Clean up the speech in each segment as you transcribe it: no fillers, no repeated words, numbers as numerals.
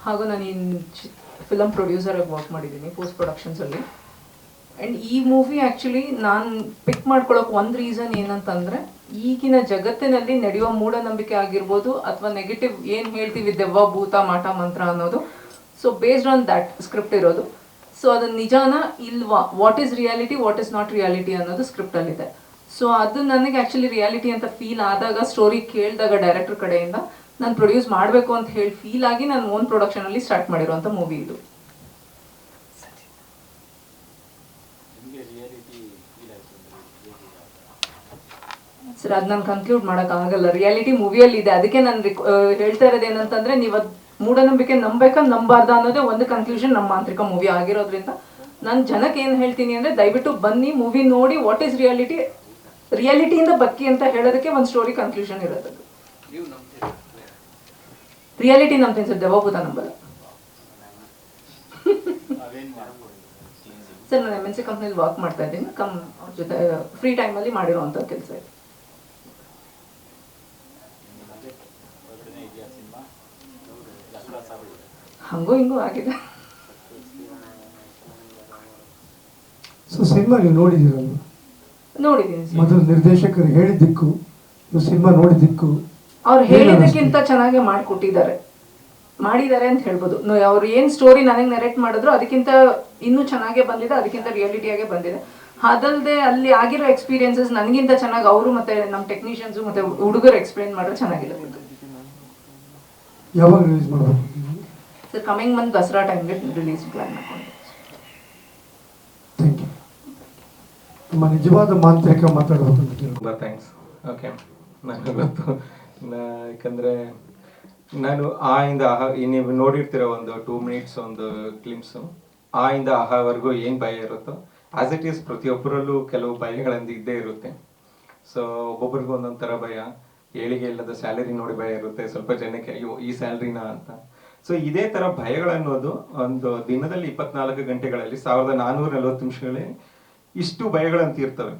ಹಾಗೂ ನಾನು film ಪ್ರೊಡ್ಯೂಸರಾಗಿ work ಮಾಡಿದ್ದೀನಿ ಪೋಸ್ಟ್ ಪ್ರೊಡಕ್ಷನ್ಸಲ್ಲಿ. ಆ್ಯಂಡ್ ಈ ಮೂವಿ ಆ್ಯಕ್ಚುಲಿ ನಾನು ಪಿಕ್ ಮಾಡ್ಕೊಳ್ಳೋಕೆ ಒಂದು ರೀಸನ್ ಏನಂತಂದರೆ, ಈಗಿನ ಜಗತ್ತಿನಲ್ಲಿ ನಡೆಯುವ ಮೂಢನಂಬಿಕೆ ಆಗಿರ್ಬೋದು ಅಥವಾ ನೆಗೆಟಿವ್ ಏನು ಹೇಳ್ತೀವಿ ದೆವ್ವ ಭೂತ ಮಾಟ ಮಂತ್ರ ಅನ್ನೋದು, so based on that script ಇರೋದು. ಸೊ ಅದು ನಿಜಾನ ಇಲ್ವಾ, what is reality what is not reality ಅನ್ನೋದು ಸ್ಕ್ರಿಪ್ಟಲ್ಲಿದೆ. ಸೊ ಅದು ನನಗೆ ಆ್ಯಕ್ಚುಲಿ ರಿಯಾಲಿಟಿ ಅಂತ ಫೀಲ್ ಆದಾಗ, ಸ್ಟೋರಿ ಕೇಳಿದಾಗ ಡೈರೆಕ್ಟರ್ ಕಡೆಯಿಂದ ನಾನು ಪ್ರೊಡ್ಯೂಸ್ ಮಾಡಬೇಕು ಅಂತ ಹೇಳಿ ಫೀಲ್ ಆಗಿ ನಾನು ಓನ್ ಪ್ರೊಡಕ್ಷನಲ್ಲಿ ಸ್ಟಾರ್ಟ್ ಮಾಡಿರೋಂಥ ಮೂವಿ ಇದು. ಸರ್ ಅದು ನಾನು ಕನ್ಕ್ಲೂಡ್ ಮಾಡೋಕ್ಕಾಗಲ್ಲ, ರಿಯಾಲಿಟಿ ಮೂವಿಯಲ್ಲಿ ಇದೆ. ಅದಕ್ಕೆ ನಾನು ಹೇಳ್ತಾ ಇರೋದು ಏನಂತಂದರೆ, ನೀವು ಅದು ಮೂಢನಂಬಿಕೆ ನಂಬೇಕಾ ನಂಬಾರ್ದ ಅನ್ನೋದೇ ಒಂದು ಕನ್ಕ್ಲೂಷನ್ ನಮ್ಮ ಮಾಂತ್ರಿಕ ಮೂವಿ ಆಗಿರೋದ್ರಿಂದ ನಾನು ಜನಕ್ಕೆ ಏನು ಹೇಳ್ತೀನಿ ಅಂದರೆ, ದಯವಿಟ್ಟು ಬನ್ನಿ ಮೂವಿ ನೋಡಿ, ವಾಟ್ ಈಸ್ ರಿಯಾಲಿಟಿ, ರಿಯಾಲಿಟಿಯಿಂದ ಬದುಕಿ ಅಂತ ಹೇಳೋದಕ್ಕೆ ಒಂದು ಸ್ಟೋರಿ ಕನ್ಕ್ಲೂಷನ್ ಇರೋದು. ರಿಯಾಲಿಟಿ ನಂಬ್ತೀನಿ ಸರ್, ದೆವ್ವಭೂತ ನಂಬಲ್ಲ. ಸರ್ ನಾನು MNC ಕಂಪ್ನಿಲಿ ವರ್ಕ್ ಮಾಡ್ತಾ ಇದ್ದೀನಿ, ಅವ್ರ ಜೊತೆ ಫ್ರೀ ಟೈಮಲ್ಲಿ ಮಾಡಿರೋವಂಥ ಕೆಲಸ ಇದೆ. ಹಂಗೂ ಹಿಂಗೂ ಆಗಿದೆ. ಸೊ ಸಿನಿಮಾ ನೀವು ನೋಡಿದ್ದೀರಲ್ವ? ನೋಡಿದ್ದೀನಿ. ಮೊದಲು ನಿರ್ದೇಶಕರು ಹೇಳಿದ್ದಕ್ಕೂ ನೀವು ಸಿನಿಮಾ ನೋಡಿದ್ದಕ್ಕೂ ಅವ್ರು ಹೇಳಿದ್ದಕ್ಕಿಂತ ಚೆನ್ನಾಗಿ ಮಾಡಿದ್ದಾರೆ ಅಂತ ಹೇಳ್ಬೋದು. ಅವ್ರು ಏನು ಸ್ಟೋರಿ ನನಗೆ ನರೇಟ್ ಮಾಡಿದ್ರು ಅದಕ್ಕಿಂತ ಇನ್ನೂ ಚೆನ್ನಾಗೇ ಬಂದಿದೆ, ಅದಕ್ಕಿಂತ ರಿಯಾಲಿಟಿಯಾಗೇ ಬಂದಿದೆ. ಅದಲ್ಲದೆ ಅಲ್ಲಿ ಆಗಿರೋ ಎಕ್ಸ್ಪೀರಿಯನ್ಸಸ್ ನನಗಿಂತ ಚೆನ್ನಾಗಿ ಅವರು ಮತ್ತೆ ನಮ್ಮ ಟೆಕ್ನಿಷಿಯನ್ಸು ಮತ್ತೆ ಹುಡುಗರು ಎಕ್ಸ್ಪ್ಲೈನ್ ಮಾಡಿದ್ರೆ ಚೆನ್ನಾಗಿರುತ್ತೆ. ಯಾವಾಗ ರಿಲೀಸ್ ಮಾಡಬೇಕು ಸರ್? ಕಮಿಂಗ್ ಮಂತ್ ದಸರಾ ಟೈಮ್ಗೆ ರಿಲೀಸ್ ಪ್ಲಾನ್ ಮಾಡ್ಕೊಂಡು. Thank you. ನಿಮ್ಮ ನಿಜವಾದ ಮಾಂತ್ರಿಕ ಮಾತಾಡಬೇಕಂತ. ತುಂಬ ಥ್ಯಾಂಕ್ಸ್. ಓಕೆ, ನನಗೆ ಗೊತ್ತು, ಯಾಕಂದರೆ ನಾನು ಆ ಇಂದ ಆಹಾ, ನೀವು ನೋಡಿರ್ತೀರ ಒಂದು 2 ಮಿನಿಟ್ಸ್ ಒಂದು ಕ್ಲಿಪ್ಸು, ಆ ಇಂದ ಆಹಾವರೆಗೂ ಏನು ಭಯ ಇರುತ್ತೋ ಆ್ಯಸ್ ಇಟ್ ಈಸ್ ಪ್ರತಿಯೊಬ್ಬರಲ್ಲೂ ಕೆಲವು ಭಯಗಳಿಂದ ಇದ್ದೇ ಇರುತ್ತೆ. ಸೊ ಒಬ್ಬೊಬ್ರಿಗೂ ಒಂದೊಂದು ಥರ ಭಯ. ಏಳಿಗೆ ಇಲ್ಲದ ಸ್ಯಾಲರಿ ನೋಡಿ ಭಯ ಇರುತ್ತೆ, ಸ್ವಲ್ಪ ಜನಕ್ಕೆ ಅಯ್ಯೋ ಈ ಸ್ಯಾಲ್ರಿನಾ ಅಂತ. ಸೊ ಇದೇ ಥರ ಭಯಗಳನ್ನೋದು ಒಂದು ದಿನದಲ್ಲಿ 24 ಗಂಟೆಗಳಲ್ಲಿ 1440 ನಿಮಿಷಗಳಲ್ಲಿ ಇಷ್ಟು ಭಯಗಳಂತ ಇರ್ತವೆ.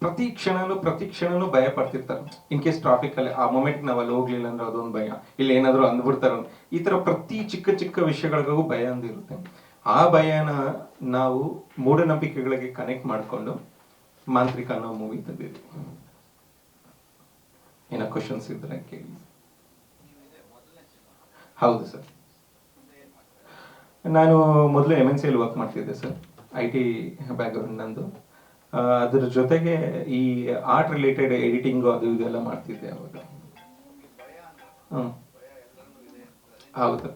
ಪ್ರತಿ ಕ್ಷಣನೂ ಭಯ ಪಡ್ತಿರ್ತಾರೆ. ಇನ್ ಕೇಸ್ ಟ್ರಾಫಿಕಲ್ಲಿ ಆ ಮೊಮೆಂಟ್ ನಾವು ಅಲ್ಲಿ ಹೋಗ್ಲಿಲ್ಲ ಅಂದ್ರೆ ಅದೊಂದು ಭಯ, ಇಲ್ಲಿ ಏನಾದರೂ ಅಂದ್ಬಿಡ್ತಾರೋ, ಈ ಥರ ಪ್ರತಿ ಚಿಕ್ಕ ವಿಷಯಗಳಿಗೂ ಭಯ ಅಂದಿರುತ್ತೆ. ಆ ಭಯನ ನಾವು ಮೂಢನಂಬಿಕೆಗಳಿಗೆ ಕನೆಕ್ಟ್ ಮಾಡಿಕೊಂಡು ಮಾಂತ್ರಿಕ ಅನ್ನೋ ಮೂವಿ ತೆಗೆದಿದ್ವಿ. ಏನೋ ಕ್ವಶನ್ಸ್ ಇದ್ರೆ ಕೇಳಿ. ಹೌದು ಸರ್, ನಾನು ಮೊದಲು MNCಯಲ್ಲಿ ವರ್ಕ್ ಮಾಡ್ತಿದ್ದೆ ಸರ್, IT ಬ್ಯಾಕ್ಗ್ರೌಂಡ್ ನಂದು. ಅದ್ರ ಜೊತೆಗೆ ಈ ಆರ್ಟ್ ರಿಲೇಟೆಡ್ ಎಡಿಟಿಂಗು ಅದು ಇದೆಲ್ಲ ಮಾಡ್ತಿದ್ದೆ ಅವಾಗ. ಹೌದು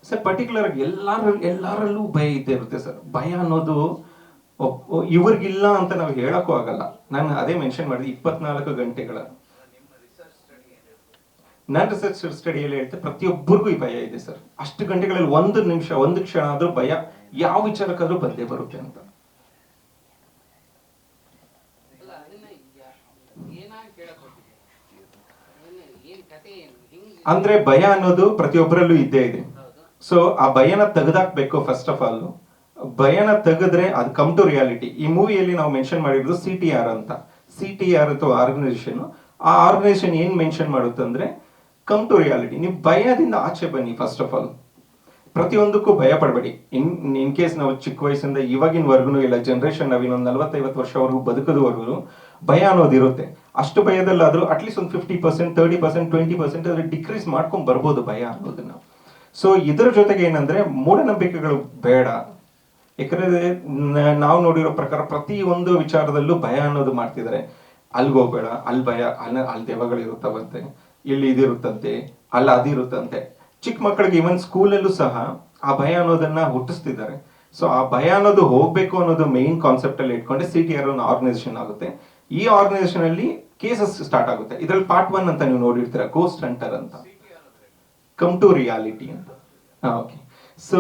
ಸರ್, ಪರ್ಟಿಕ್ಯುಲರ್ ಎಲ್ಲರಲ್ಲೂ ಭಯ ಇದ್ದೇ ಇರುತ್ತೆ ಸರ್. ಭಯ ಅನ್ನೋದು ಇವ್ರಿಗಿಲ್ಲ ಅಂತ ನಾವು ಹೇಳಕ್ಕೂ ಆಗಲ್ಲ. ನಾನು ಅದೇ ಮೆನ್ಷನ್ ಮಾಡಿದೆ 24 ಗಂಟೆಗಳ. ನಾನು ರಿಸರ್ಚ್ ಸ್ಟಡಿಯಲ್ಲಿ ಹೇಳ್ತೆ ಪ್ರತಿಯೊಬ್ಬರಿಗೂ ಈ ಭಯ ಇದೆ ಸರ್. ಅಷ್ಟು ಗಂಟೆಗಳಲ್ಲಿ 1 ನಿಮಿಷ 1 ಕ್ಷಣ ಆದ್ರೂ ಭಯ ಯಾವ ವಿಚಾರಕ್ಕಾದ್ರೂ ಬಂದೇ ಬರುತ್ತೆ ಅಂತ. ಅಂದ್ರೆ ಭಯ ಅನ್ನೋದು ಪ್ರತಿಯೊಬ್ಬರಲ್ಲೂ ಇದ್ದೇ ಇದೆ. ಸೊ ಆ ಭಯನ ತೆಗೆದಾಕ್ಬೇಕು. ಫಸ್ಟ್ ಆಫ್ ಆಲ್ ಭಯನ ತೆಗೆದ್ರೆ ಅದು ಕಮ್ ಟು ರಿಯಾಲಿಟಿ. ಈ ಮೂವಿಯಲ್ಲಿ ನಾವು ಮೆನ್ಷನ್ ಮಾಡಿರೋದು CTR ಅಂತ. CTR ಅಥವಾ ಆರ್ಗನೈಸೇಷನ್. ಆ ಆರ್ಗನೈಸೇಷನ್ ಏನ್ ಮೆನ್ಷನ್ ಮಾಡುತ್ತೆ ಅಂದ್ರೆ ಕಮ್ ಟು ರಿಯಾಲಿಟಿ. ನೀವು ಭಯದಿಂದ ಆಚೆ ಬನ್ನಿ. ಫಸ್ಟ್ ಆಫ್ ಆಲ್ ಪ್ರತಿಯೊಂದಕ್ಕೂ ಭಯ ಪಡಬೇಡಿ. ಇನ್ ಕೇಸ್ ನಾವು ಚಿಕ್ಕ ವಯಸ್ಸಿಂದ ಇವಾಗಿನವರೆಗೂ ಇಲ್ಲ, ಜನರೇಷನ್ ನಾವು ಇನ್ನೊಂದು 40-50 ವರ್ಷವರೆಗೂ ಬದುಕದವರೆಗೂ ಭಯ ಅನ್ನೋದಿರುತ್ತೆ. ಅಷ್ಟು ಭಯದಲ್ಲಾದ್ರೂ ಅಟ್ಲೀಸ್ಟ್ ಒಂದು 50%, 30%, 20% ಅದ್ರ ಡಿಕ್ರೀಸ್ ಮಾಡ್ಕೊಂಡ್ ಬರ್ಬೋದು ಭಯ ಅನ್ನೋದನ್ನ. ಸೊ ಇದ್ರ ಜೊತೆಗೆ ಏನಂದ್ರೆ ಮೂಢನಂಬಿಕೆಗಳು ಬೇಡ. ಯಾಕಂದ್ರೆ ನಾವು ನೋಡಿರೋ ಪ್ರಕಾರ ಪ್ರತಿ ಒಂದು ವಿಚಾರದಲ್ಲೂ ಭಯ ಅನ್ನೋದು ಮಾಡ್ತಿದ್ದಾರೆ. ಅಲ್ಗೋಗ್ಬೇಡ, ಅಲ್ಲಿ ಭಯ, ಅಲ್ಲಿ ದೆವ್ವಗಳಿರುತ್ತವಂತೆ, ಇಲ್ಲಿ ಇದಿರುತ್ತಂತೆ, ಅಲ್ಲಿ ಅದಿರುತ್ತಂತೆ. ಚಿಕ್ಕ ಮಕ್ಕಳಿಗೆ ಇವನ್ ಸ್ಕೂಲಲ್ಲೂ ಸಹ ಆ ಭಯ ಅನ್ನೋದನ್ನ ಹುಟ್ಟಿಸ್ತಿದ್ದಾರೆ. ಸೊ ಆ ಭಯ ಅನ್ನೋದು ಹೋಗ್ಬೇಕು ಅನ್ನೋದು ಮೇನ್ ಕಾನ್ಸೆಪ್ಟ್ ಅಲ್ಲಿ ಇಟ್ಕೊಂಡೆ CTR ಒಂದು ಆರ್ಗನೈಸೇಷನ್ ಆಗುತ್ತೆ. ಈ ಆರ್ಗನೈಸೇಷನ್ ಅಲ್ಲಿ ಕೇಸಸ್ ಸ್ಟಾರ್ಟ್ ಆಗುತ್ತೆ. ಇದ್ರಲ್ಲಿ ಪಾರ್ಟ್ 1 ಅಂತ ನೀವು ನೋಡಿರ್ತೀರ, ಗೋಸ್ಟ್ ಹಂಟರ್ ಅಂತ, ಕಮ್ ಟು ರಿಯಾಲಿಟಿ ಅಂತ. ಓಕೆ, ಸೊ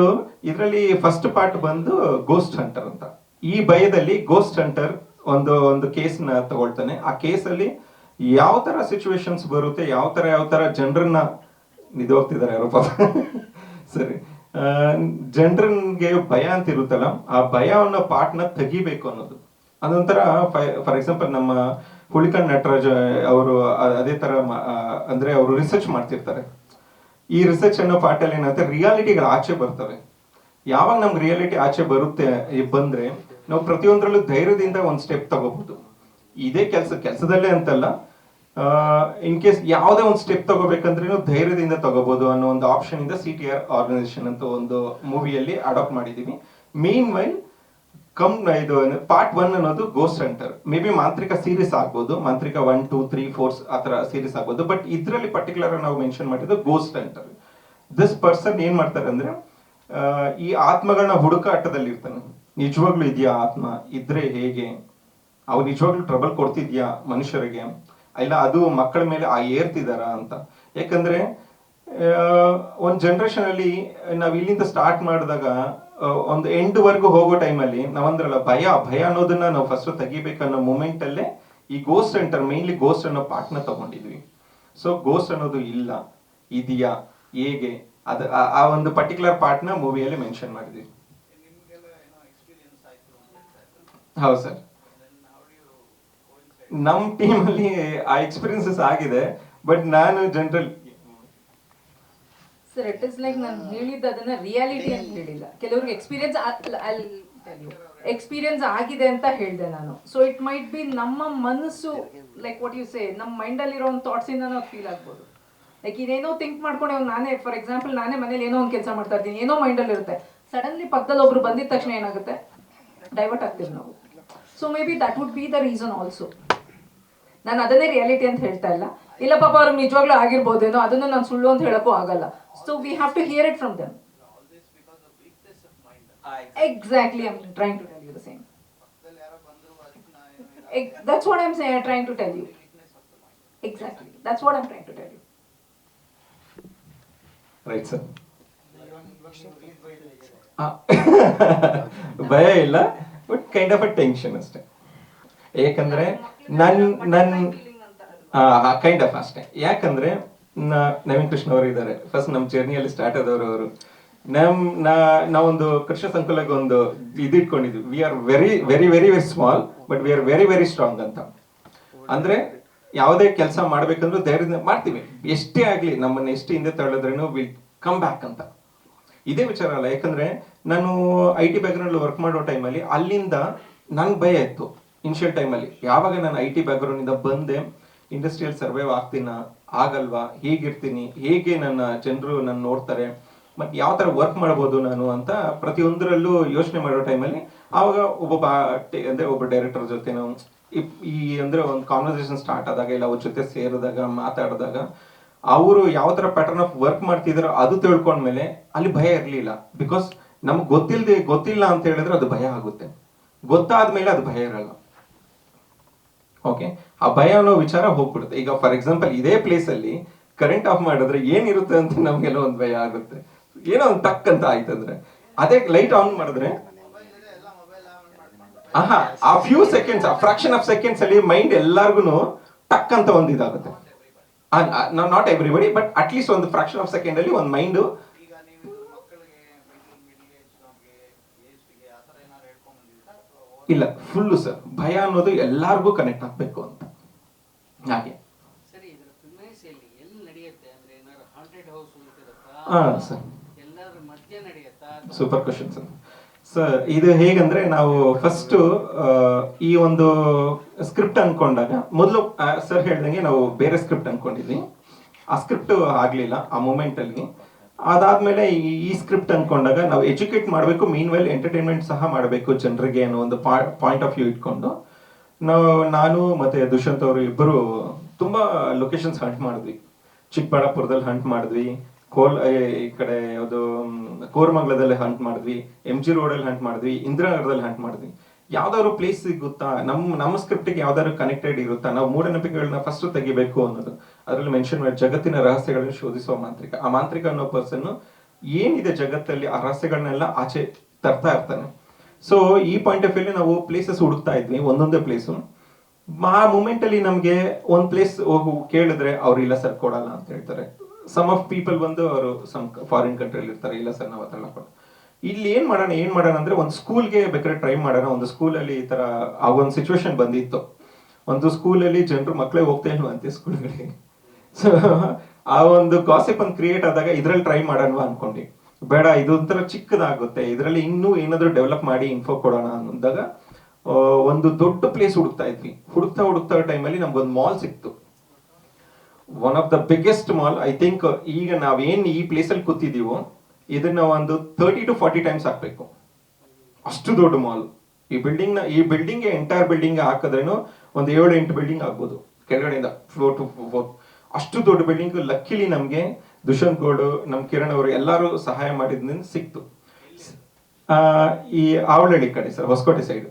ಇದರಲ್ಲಿ ಫಸ್ಟ್ ಪಾರ್ಟ್ ಬಂದು ಗೋಸ್ಟ್ ಹಂಟರ್ ಅಂತ. ಈ ಭಯದಲ್ಲಿ ಗೋಸ್ಟ್ ಹಂಟರ್ ಒಂದು ಕೇಸ್ನ ತಗೊಳ್ತಾನೆ. ಆ ಕೇಸಲ್ಲಿ ಯಾವ ತರ ಸಿಚುವೇಶನ್ಸ್ ಬರುತ್ತೆ, ಯಾವ ತರ ಜನರನ್ನ ನಿದೋಗ್ತಿದ್ದಾರೆ ಯಾರೋ ಪಾಪ ಸರಿ, ಜನರಿಗೆ ಭಯ ಅಂತ ಇರುತ್ತಲ್ಲ, ಆ ಭಯ ಅನ್ನೋ ಪಾರ್ಟ್ನ ತೆಗಿಬೇಕು ಅನ್ನೋದು. ಅದೊಂಥರ ಫಾರ್ ಎಕ್ಸಾಂಪಲ್ ನಮ್ಮ ಹುಳಿಕಣ್ ನಟರಾಜ್ ಅವರು ಅದೇ ತರ ಅಂದ್ರೆ ಅವರು ರಿಸರ್ಚ್ ಮಾಡ್ತಿರ್ತಾರೆ. ಈ ರಿಸರ್ಚ್ ಅನ್ನೋ ಪಾಠಲ್ಲಿ ಏನಾಗುತ್ತೆ, ರಿಯಾಲಿಟಿಗಳು ಆಚೆ ಬರ್ತವೆ. ಯಾವಾಗ ನಮ್ಗೆ ರಿಯಾಲಿಟಿ ಆಚೆ ಬರುತ್ತೆ ಬಂದ್ರೆ ನಾವು ಪ್ರತಿಯೊಂದರಲ್ಲೂ ಧೈರ್ಯದಿಂದ ಒಂದು ಸ್ಟೆಪ್ ತಗೋಬಹುದು. ಇದೇ ಕೆಲಸದಲ್ಲೇ ಅಂತಲ್ಲ, ಇನ್ ಕೇಸ್ ಯಾವುದೇ ಒಂದು ಸ್ಟೆಪ್ ತಗೋಬೇಕಂದ್ರೂ ಧೈರ್ಯದಿಂದ ತಗೋಬಹುದು ಅನ್ನೋ ಒಂದು ಆಪ್ಷನ್ ಇಂದ CTR ಆರ್ಗನೈಸೇಷನ್ ಅಂತ ಒಂದು ಮೂವಿಯಲ್ಲಿ ಅಡಾಪ್ಟ್ ಮಾಡಿದೀವಿ. ಮೀನ್ ವೈಲ್ ಇದು ಪಾರ್ಟ್ 1 ಅನ್ನೋದು ಗೋಸ್ಟ್ ಹಂಟರ್. ಮೇ ಬಿ ಮಾಂತ್ರಿಕ ಸೀರೀಸ್ ಆಗ್ಬೋದು, ಮಾಂತ್ರಿಕ 1, 2, 3, 4 ಆ ತರ ಸೀರೀಸ್ ಆಗ್ಬೋದು. ಬಟ್ ಇದ್ರಲ್ಲಿ ಪರ್ಟಿಕ್ಯುಲರ್ ನಾವು ಮೆನ್ಷನ್ ಮಾಡಿದ್ದು ಗೋಸ್ಟ್ ಹಂಟರ್. ದಿಸ್ ಪರ್ಸನ್ ಏನ್ ಮಾಡ್ತಾರೆ ಅಂದ್ರೆ ಈ ಆತ್ಮಗಳನ್ನ ಹುಡುಕಾಟದಲ್ಲಿ ಇರ್ತಾನೆ. ನಿಜವಾಗ್ಲೂ ಇದೆಯಾ ಆತ್ಮ, ಇದ್ರೆ ಹೇಗೆ, ಅವು ನಿಜವಾಗ್ಲೂ ಟ್ರಬಲ್ ಕೊಡ್ತಿದ್ಯಾ ಮನುಷ್ಯರಿಗೆ, ಇಲ್ಲ ಅದು ಮಕ್ಕಳ ಮೇಲೆ ಏರ್ತಿದಾರ ಅಂತ. ಯಾಕಂದ್ರೆ ಒಂದ್ ಜನರೇಷನ್ ಅಲ್ಲಿ ನಾವ್ ಇಲ್ಲಿಂದ ಸ್ಟಾರ್ಟ್ ಮಾಡಿದಾಗ ಒಂದು ಎಂಡ್ ವರ್ಗು ಹೋಗೋ ಟೈಮಲ್ಲಿ ನಾವಂದ್ರಲ್ಲ ಭಯ ಅನ್ನೋದನ್ನ ನಾವು ಫಸ್ಟ್ ತೆಗಿಬೇಕನ್ನೋ ಮೂಮೆಂಟ್ ಅಲ್ಲೇ ಈ ಗೋಸ್ಟ್ ಸೆಂಟರ್, ಮೇನ್ಲಿ ಗೋಸ್ಟ್ ಅನ್ನೋ ಪಾರ್ಟ್ನ ತಗೊಂಡಿದ್ವಿ. ಸೊ ಗೋಸ್ಟ್ ಅನ್ನೋದು ಇಲ್ಲ, ಇದೆಯಾ, ಹೇಗೆ, ಅದ ಆ ಒಂದು ಪರ್ಟಿಕ್ಯುಲರ್ ಪಾರ್ಟ್ನ ಮೂವಿಯಲ್ಲಿ ಮೆನ್ಷನ್ ಮಾಡಿದ್ವಿ. ಹೌದು ಸರ್, ನಮ್ ಟೀಮ್ ಅಲ್ಲಿ ಆ ಎಕ್ಸ್ಪೀರಿಯನ್ಸಸ್ ಆಗಿದೆ. ಬಟ್ ನಾನು general sir, it is like ನಾನು ಹೇಳಿದ್ದು ಅದನ್ನ ರಿಯಾಲಿಟಿ ಅಂತ ಹೇಳಿಲ್ಲ. ಕೆಲವ್ರಿಗೆ ಎಕ್ಸ್ಪೀರಿಯನ್ಸ್ ಆಗಿದೆ ಅಂತ ಹೇಳಿದೆ ನಾನು. ಸೊ ಇಟ್ ಮೈಟ್ ಬಿ ನಮ್ಮ ಮನಸ್ಸು, ಲೈಕ್ ವಾಟ್ ಯು ಸೇ, ನಮ್ಮ ಮೈಂಡಲ್ಲಿರೋ ಒಂದು ಥಾಟ್ಸ್ ಇಂದ ನಾವು ಫೀಲ್ ಆಗ್ಬೋದು. ಲೈಕ್ ಇದೇನೋ ಥಿಂಕ್ ಮಾಡ್ಕೊಂಡು ನಾನೇ, ಫಾರ್ ಎಕ್ಸಾಂಪಲ್ ನಾನೇ ಮನೇಲಿ ಏನೋ ಒಂದು ಕೆಲಸ ಮಾಡ್ತಾ ಇರ್ತೀನಿ, ಏನೋ ಮೈಂಡಲ್ಲಿ ಇರುತ್ತೆ, ಸಡನ್ಲಿ ಪಕ್ಕದಲ್ಲಿ ಒಬ್ರು ಬಂದಿದ ತಕ್ಷಣ ಏನಾಗುತ್ತೆ, ಡೈವರ್ಟ್ ಆಗ್ತೀವಿ ನಾವು. So may be that would be the reason also. ನಾನು ಅದನ್ನೇ ರಿಯಾಲಿಟಿ ಅಂತ ಹೇಳ್ತಾ ಇಲ್ಲ ಪಾಪ ಅವ್ರಿಗೆ ನಿಜವಾಗ್ಲೂ ಆಗಿರ್ಬೋದೇನೋ, ಅದನ್ನ ನಾನು ಸುಳ್ಳು ಅಂತ ಹೇಳಕ್ಕೂ ಆಗಲ್ಲ. So we have to hear it from them. Exactly, I'm trying to tell you the same. That's what I'm saying, trying to tell you. Exactly, that's what I'm trying to tell you. Right, sir. ಭಯ ಇಲ್ಲ, but kind of a tension ಅಷ್ಟೇ. ಯಾಕಂದ್ರೆ kind of ಅಷ್ಟೇ. ಯಾಕಂದ್ರೆ ನವೀನ್ ಕೃಷ್ಣ ಅವರು ಇದ್ದಾರೆ, first ನಮ್ಮ ಜರ್ನಿಯಲ್ಲಿ start ಆದವರು ಅವರು. ನಾವೊಂದು ಕೃಷ್ಣ ಸಂಕುಲಕ್ಕೆ ಒಂದು ಇಟ್ಕೊಂಡಿದ್ವಿ, we are very very very very small but we are very very strong ಅಂತ. ಅಂದ್ರೆ ಯಾವುದೇ ಕೆಲಸ ಮಾಡ್ಬೇಕಂದ್ರೂ ಧೈರ್ಯದಿಂದ ಮಾಡ್ತೀವಿ, ಎಷ್ಟೇ ಆಗ್ಲಿ, ನಮ್ಮನ್ನ ಎಷ್ಟೇ ಹಿಂದೆ ತಳ್ಳಿದ್ರೇನು ವಿಲ್ ಕಮ್ ಬ್ಯಾಕ್ ಅಂತ. ಇದೇ ವಿಚಾರ ಅಲ್ಲ. ಯಾಕಂದ್ರೆ ನಾನು IT ಬ್ಯಾಕ್ಗ್ರೌಂಡ್ ವರ್ಕ್ ಮಾಡೋ ಟೈಮಲ್ಲಿ ಅಲ್ಲಿಂದ ನನ್ಗೆ ಭಯ ಇತ್ತು ಇನಿಷಿಯಲ್ ಟೈಮಲ್ಲಿ. ಯಾವಾಗ ನಾನು IT ಬ್ಯಾಕ್ಗ್ರೌಂಡ್ ಇಂದ ಬಂದೆ, ಇಂಡಸ್ಟ್ರಿಯಲ್ ಸರ್ವೈವ್ ಆಗ್ತೀನ ಆಗಲ್ವಾ, ಹೇಗಿರ್ತೀನಿ, ಹೇಗೆ ನನ್ನ ಜನರು ನನ್ನ ನೋಡ್ತಾರೆ, ಮತ್ತೆ ಯಾವ ತರ ವರ್ಕ್ ಮಾಡ್ಬೋದು ನಾನು ಅಂತ ಪ್ರತಿಯೊಂದರಲ್ಲೂ ಯೋಚನೆ ಮಾಡೋ ಟೈಮಲ್ಲಿ ಆವಾಗ ಒಬ್ಬ ಡೈರೆಕ್ಟರ್ ಜೊತೆ ನಾವು ಈ ಅಂದ್ರೆ ಒಂದು ಕಾನ್ವರ್ಸೇಷನ್ ಸ್ಟಾರ್ಟ್ ಆದಾಗ, ಇಲ್ಲ ಅವ್ರ ಜೊತೆ ಸೇರಿದಾಗ, ಮಾತಾಡಿದಾಗ, ಅವರು ಯಾವ ತರ ಪ್ಯಾಟರ್ನ್ ಆಫ್ ವರ್ಕ್ ಮಾಡ್ತಿದಾರೋ ಅದು ತಿಳ್ಕೊಂಡ್ಮೇಲೆ ಅಲ್ಲಿ ಭಯ ಇರ್ಲಿಲ್ಲ. ಬಿಕಾಸ್ ನಮ್ಗೆ ಗೊತ್ತಿಲ್ಲ ಅಂತ ಹೇಳಿದ್ರೆ ಅದು ಭಯ ಆಗುತ್ತೆ, ಗೊತ್ತಾದ್ಮೇಲೆ ಅದು ಭಯ ಇರಲ್ಲ. ಓಕೆ, ಆ ಭಯ ಅನ್ನೋ ವಿಚಾರ ಹೋಗ್ಬಿಡುತ್ತೆ. ಈಗ ಫಾರ್ ಎಕ್ಸಾಂಪಲ್ ಇದೇ ಪ್ಲೇಸ್ ಅಲ್ಲಿ ಕರೆಂಟ್ ಆಫ್ ಮಾಡಿದ್ರೆ ಏನಿರುತ್ತೆ ಅಂತ ನಮ್ಗೆಲ್ಲ ಒಂದು ಭಯ ಆಗುತ್ತೆ, ಏನೋ ಒಂದು ಟಕ್ ಅಂತ ಆಯ್ತಂದ್ರೆ. ಅದೇ ಲೈಟ್ ಆನ್ ಮಾಡಿದ್ರೆ ಆ ಫ್ಯೂ ಸೆಕೆಂಡ್ಸ್, ಆ ಫ್ರಾಕ್ಷನ್ ಆಫ್ ಸೆಕೆಂಡ್ಸ್ ಅಲ್ಲಿ ಮೈಂಡ್ ಎಲ್ಲಾರ್ಗು ಟಕ್ ಅಂತ ಒಂದು ಇದಾಗುತ್ತೆ. Not everybody, but at least ಒಂದು ಫ್ರಾಕ್ಷನ್ ಆಫ್ ಸೆಕೆಂಡ್ ಅಲ್ಲಿ ಒಂದು ಮೈಂಡ್ ಇಲ್ಲ ಫುಲ್ಲು ಸರ್. ಭಯ ಅನ್ನೋದು ಎಲ್ಲಾರ್ಗೂ ಕನೆಕ್ಟ್ ಆಗ್ಬೇಕು ಅಂತ. ಹಾಗೆ sir, super question sir. Sir ಇದು ಹೇಗಂದ್ರೆ, ನಾವು ಫಸ್ಟ್ ಈ ಒಂದು ಸ್ಕ್ರಿಪ್ಟ್ ಅನ್ಕೊಂಡಾಗ ಮೊದಲು ಸರ್ ಹೇಳ್ದಂಗೆ ನಾವು ಬೇರೆ ಸ್ಕ್ರಿಪ್ಟ್ ಅನ್ಕೊಂಡಿದ್ವಿ. ಆ ಸ್ಕ್ರಿಪ್ಟ್ ಆಗ್ಲಿಲ್ಲ ಆ ಮೂಮೆಂಟ್ ಅಲ್ಲಿ. ಅದಾದ್ಮೇಲೆ ಈ ಸ್ಕ್ರಿಪ್ಟ್ ಅನ್ಕೊಂಡಾಗ ನಾವು ಎಜುಕೇಟ್ ಮಾಡಬೇಕು, ಮೀನ್ ವೆಲ್ ಎಂಟರ್ಟೈನ್ಮೆಂಟ್ ಸಹ ಮಾಡಬೇಕು ಜನರಿಗೆ ಅನ್ನೋ ಒಂದು ಪಾಯಿಂಟ್ ಆಫ್ ವ್ಯೂ ಇಟ್ಕೊಂಡು ನಾನು ಮತ್ತೆ ದುಷ್ಯಂತ್ ಅವರು ಇಬ್ಬರು ತುಂಬಾ ಲೊಕೇಶನ್ಸ್ ಹಂಟ್ ಮಾಡಿದ್ವಿ. ಚಿಕ್ಕಬಳ್ಳಾಪುರದಲ್ಲಿ ಹಂಟ್ ಮಾಡಿದ್ವಿ, ಈ ಕಡೆ ಯಾವುದು ಕೋರಮಂಗಲದಲ್ಲಿ ಹಂಟ್ ಮಾಡಿದ್ವಿ, MG ರೋಡಲ್ಲಿ ಹಂಟ್ ಮಾಡಿದ್ವಿ, ಇಂದಿರಾನಗರದಲ್ಲಿ ಹಂಟ್ ಮಾಡಿದ್ವಿ. ಯಾವ್ದಾದ್ರು ಪ್ಲೇಸ್ ಸಿಗುತ್ತಾ, ನಮ್ಮ ಸ್ಕ್ರಿಪ್ಟಿಗೆ ಯಾವ್ದಾದ್ರು ಕನೆಕ್ಟೆಡ್ ಇರುತ್ತಾ, ನಾವು ಮೂಢನಂಬಿಕೆಗಳನ್ನ ಫಸ್ಟ್ ತೆಗಿಬೇಕು ಅನ್ನೋದು. ಅದರಲ್ಲಿ ಮೆನ್ಷನ್ ಮಾಡಿ ಜಗತ್ತಿನ ರಹಸ್ಯಗಳನ್ನು ಶೋಧಿಸುವ ಮಾಂತ್ರಿಕ. ಆ ಮಾಂತ್ರಿಕ ಅನ್ನೋ ಪರ್ಸನ್ ಏನಿದೆ ಜಗತ್ತಲ್ಲಿ ಆ ರಹಸ್ಯಗಳನ್ನೆಲ್ಲ ಆಚೆ ತರ್ತಾ ಇರ್ತಾನೆ. ಸೊ ಈ ಪಾಯಿಂಟ್ ಆಫ್ ವ್ಯೂ ನಾವು ಪ್ಲೇಸಸ್ ಹುಡುಕ್ತಾ ಇದ್ವಿ, ಒಂದೊಂದೇ ಪ್ಲೇಸು. ಆ ಮೂಮೆಂಟ್ ಅಲ್ಲಿ ನಮ್ಗೆ ಒಂದ್ ಪ್ಲೇಸ್ ಹೋಗು ಕೇಳಿದ್ರೆ ಅವ್ರು ಇಲ್ಲ ಸರ್ ಕೊಡಲ್ಲ ಅಂತ ಹೇಳ್ತಾರೆ. ಸಮ್ ಆಫ್ ಪೀಪಲ್ ಬಂದು ಅವರು ಸಮ್ ಫಾರಿನ್ ಕಂಟ್ರಿಯಲ್ಲಿ ಇರ್ತಾರೆ, ಇಲ್ಲ ಸರ್ ನಾವು ಅದೆಲ್ಲ ಕೊಡ. ಇಲ್ಲಿ ಏನ್ ಮಾಡೋಣ ಅಂದ್ರೆ ಒಂದು ಸ್ಕೂಲ್ಗೆ ಬೇಕಾದ್ರೆ ಟ್ರೈ ಮಾಡೋಣ. ಒಂದು ಸ್ಕೂಲಲ್ಲಿ ಈ ತರ ಆ ಒಂದು ಸಿಚುವೇಶನ್ ಬಂದಿತ್ತು. ಒಂದು ಸ್ಕೂಲಲ್ಲಿ ಜನರು ಮಕ್ಕಳೇ ಹೋಗ್ತಾ ಇಲ್ವಂತೆ ಸ್ಕೂಲ್ಗಳಿಗೆ. ಸೊ ಆ ಒಂದು ಗಾಸಿಪ್ ಒಂದು ಕ್ರಿಯೇಟ್ ಆದಾಗ ಇದ್ರಲ್ಲಿ ಟ್ರೈ ಮಾಡೋಣ ಅನ್ಕೊಂಡಿ, ಬೇಡ ಇದು ಒಂಥರ ಚಿಕ್ಕದಾಗುತ್ತೆ, ಇದರಲ್ಲಿ ಇನ್ನೂ ಏನಾದ್ರು ಡೆವಲಪ್ ಮಾಡಿ ಇನ್ಫೋ ಕೊಡೋಣ ಅಂದಾಗ ಒಂದು ದೊಡ್ಡ ಪ್ಲೇಸ್ ಹುಡುಕ್ತಾ ಇದ್ವಿ. ಹುಡುಕ್ತಾ ಟೈಮಲ್ಲಿ ನಮ್ಗೊಂದು ಮಾಲ್ ಸಿಕ್ತು, one of the biggest mall. I think ಈಗ ನಾವೇನ್ ಈ ಪ್ಲೇಸ್ ಅಲ್ಲಿ ಕೂತಿದೀವೋ ಇದನ್ನ ಒಂದು 30 to 40 ಟೈಮ್ಸ್ ಹಾಕ್ಬೇಕು, ಅಷ್ಟು ದೊಡ್ಡ ಮಾಲ್. ಈ ಬಿಲ್ಡಿಂಗ್ ಎಂಟೈರ್ ಬಿಲ್ಡಿಂಗ್ ಹಾಕಿದ್ರೇನು ಒಂದು 7-8 ಬಿಲ್ಡಿಂಗ್ ಆಗ್ಬೋದು ಕೆಳಗಡೆಯಿಂದ, ಫ್ಲೋರ್ ಟು ಫ್ಲೋರ್. ಅಷ್ಟು ದೊಡ್ಡ ಬಿಲ್ಡಿಂಗ್. ಲಕ್ಕಿಲಿ ನಮ್ಗೆ ದುಷ್ಯಂತ್ ಗೌಡ್, ನಮ್ ಕಿರಣ್ ಅವರು ಎಲ್ಲರೂ ಸಹಾಯ ಮಾಡಿದ್ರಿಂದ ಸಿಕ್ತು. ಈ ಆವಳಹಳ್ಳಿ ಕಡೆ sir, Hoskote side,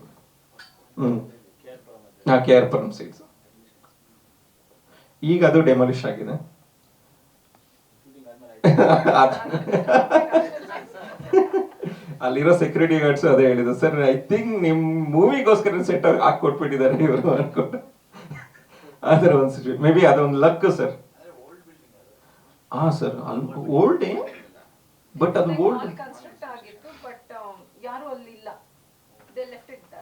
KR Puram side. ಈಗ ಅದು ಡೆಮಾಲಿಷ್ ಆಗಿದೆ. ಅಲ್ಲಿರೋ ಸೆಕ್ಯೂರಿಟಿ ಗಾರ್ಡ್ಸ್ ಅದೇ ಹೇಳಿದ್ರು, ಸರ್ ಐ ಥಿಂಕ್ ನಿಮ್ ಮೂವಿಗೋಸ್ಕರ ಸೆಟ್ ಹಾಕಿ ಕೊಟ್ಬಿಟ್ಟಿದ್ದಾರೆ ಇವರು ಅನ್ಕೊಂಡು. ಆದ್ರೆ ಒಂದು ಸಿಚುವೇಶನ್, ಮೇ ಬಿ ಅದೊಂದು ಲಕ್ ಸರ್. ಹಾ ಸರ್, ಓಲ್ಡ್ ಬಟ್ ಅದು ಓಲ್ಡ್ ಕನ್ಸ್ಟ್ರಕ್ಟ್ ಆಗಿತ್ತು, ಬಟ್ ಯಾರು ಅಲ್ಲಿ ಇಲ್ಲ, they left it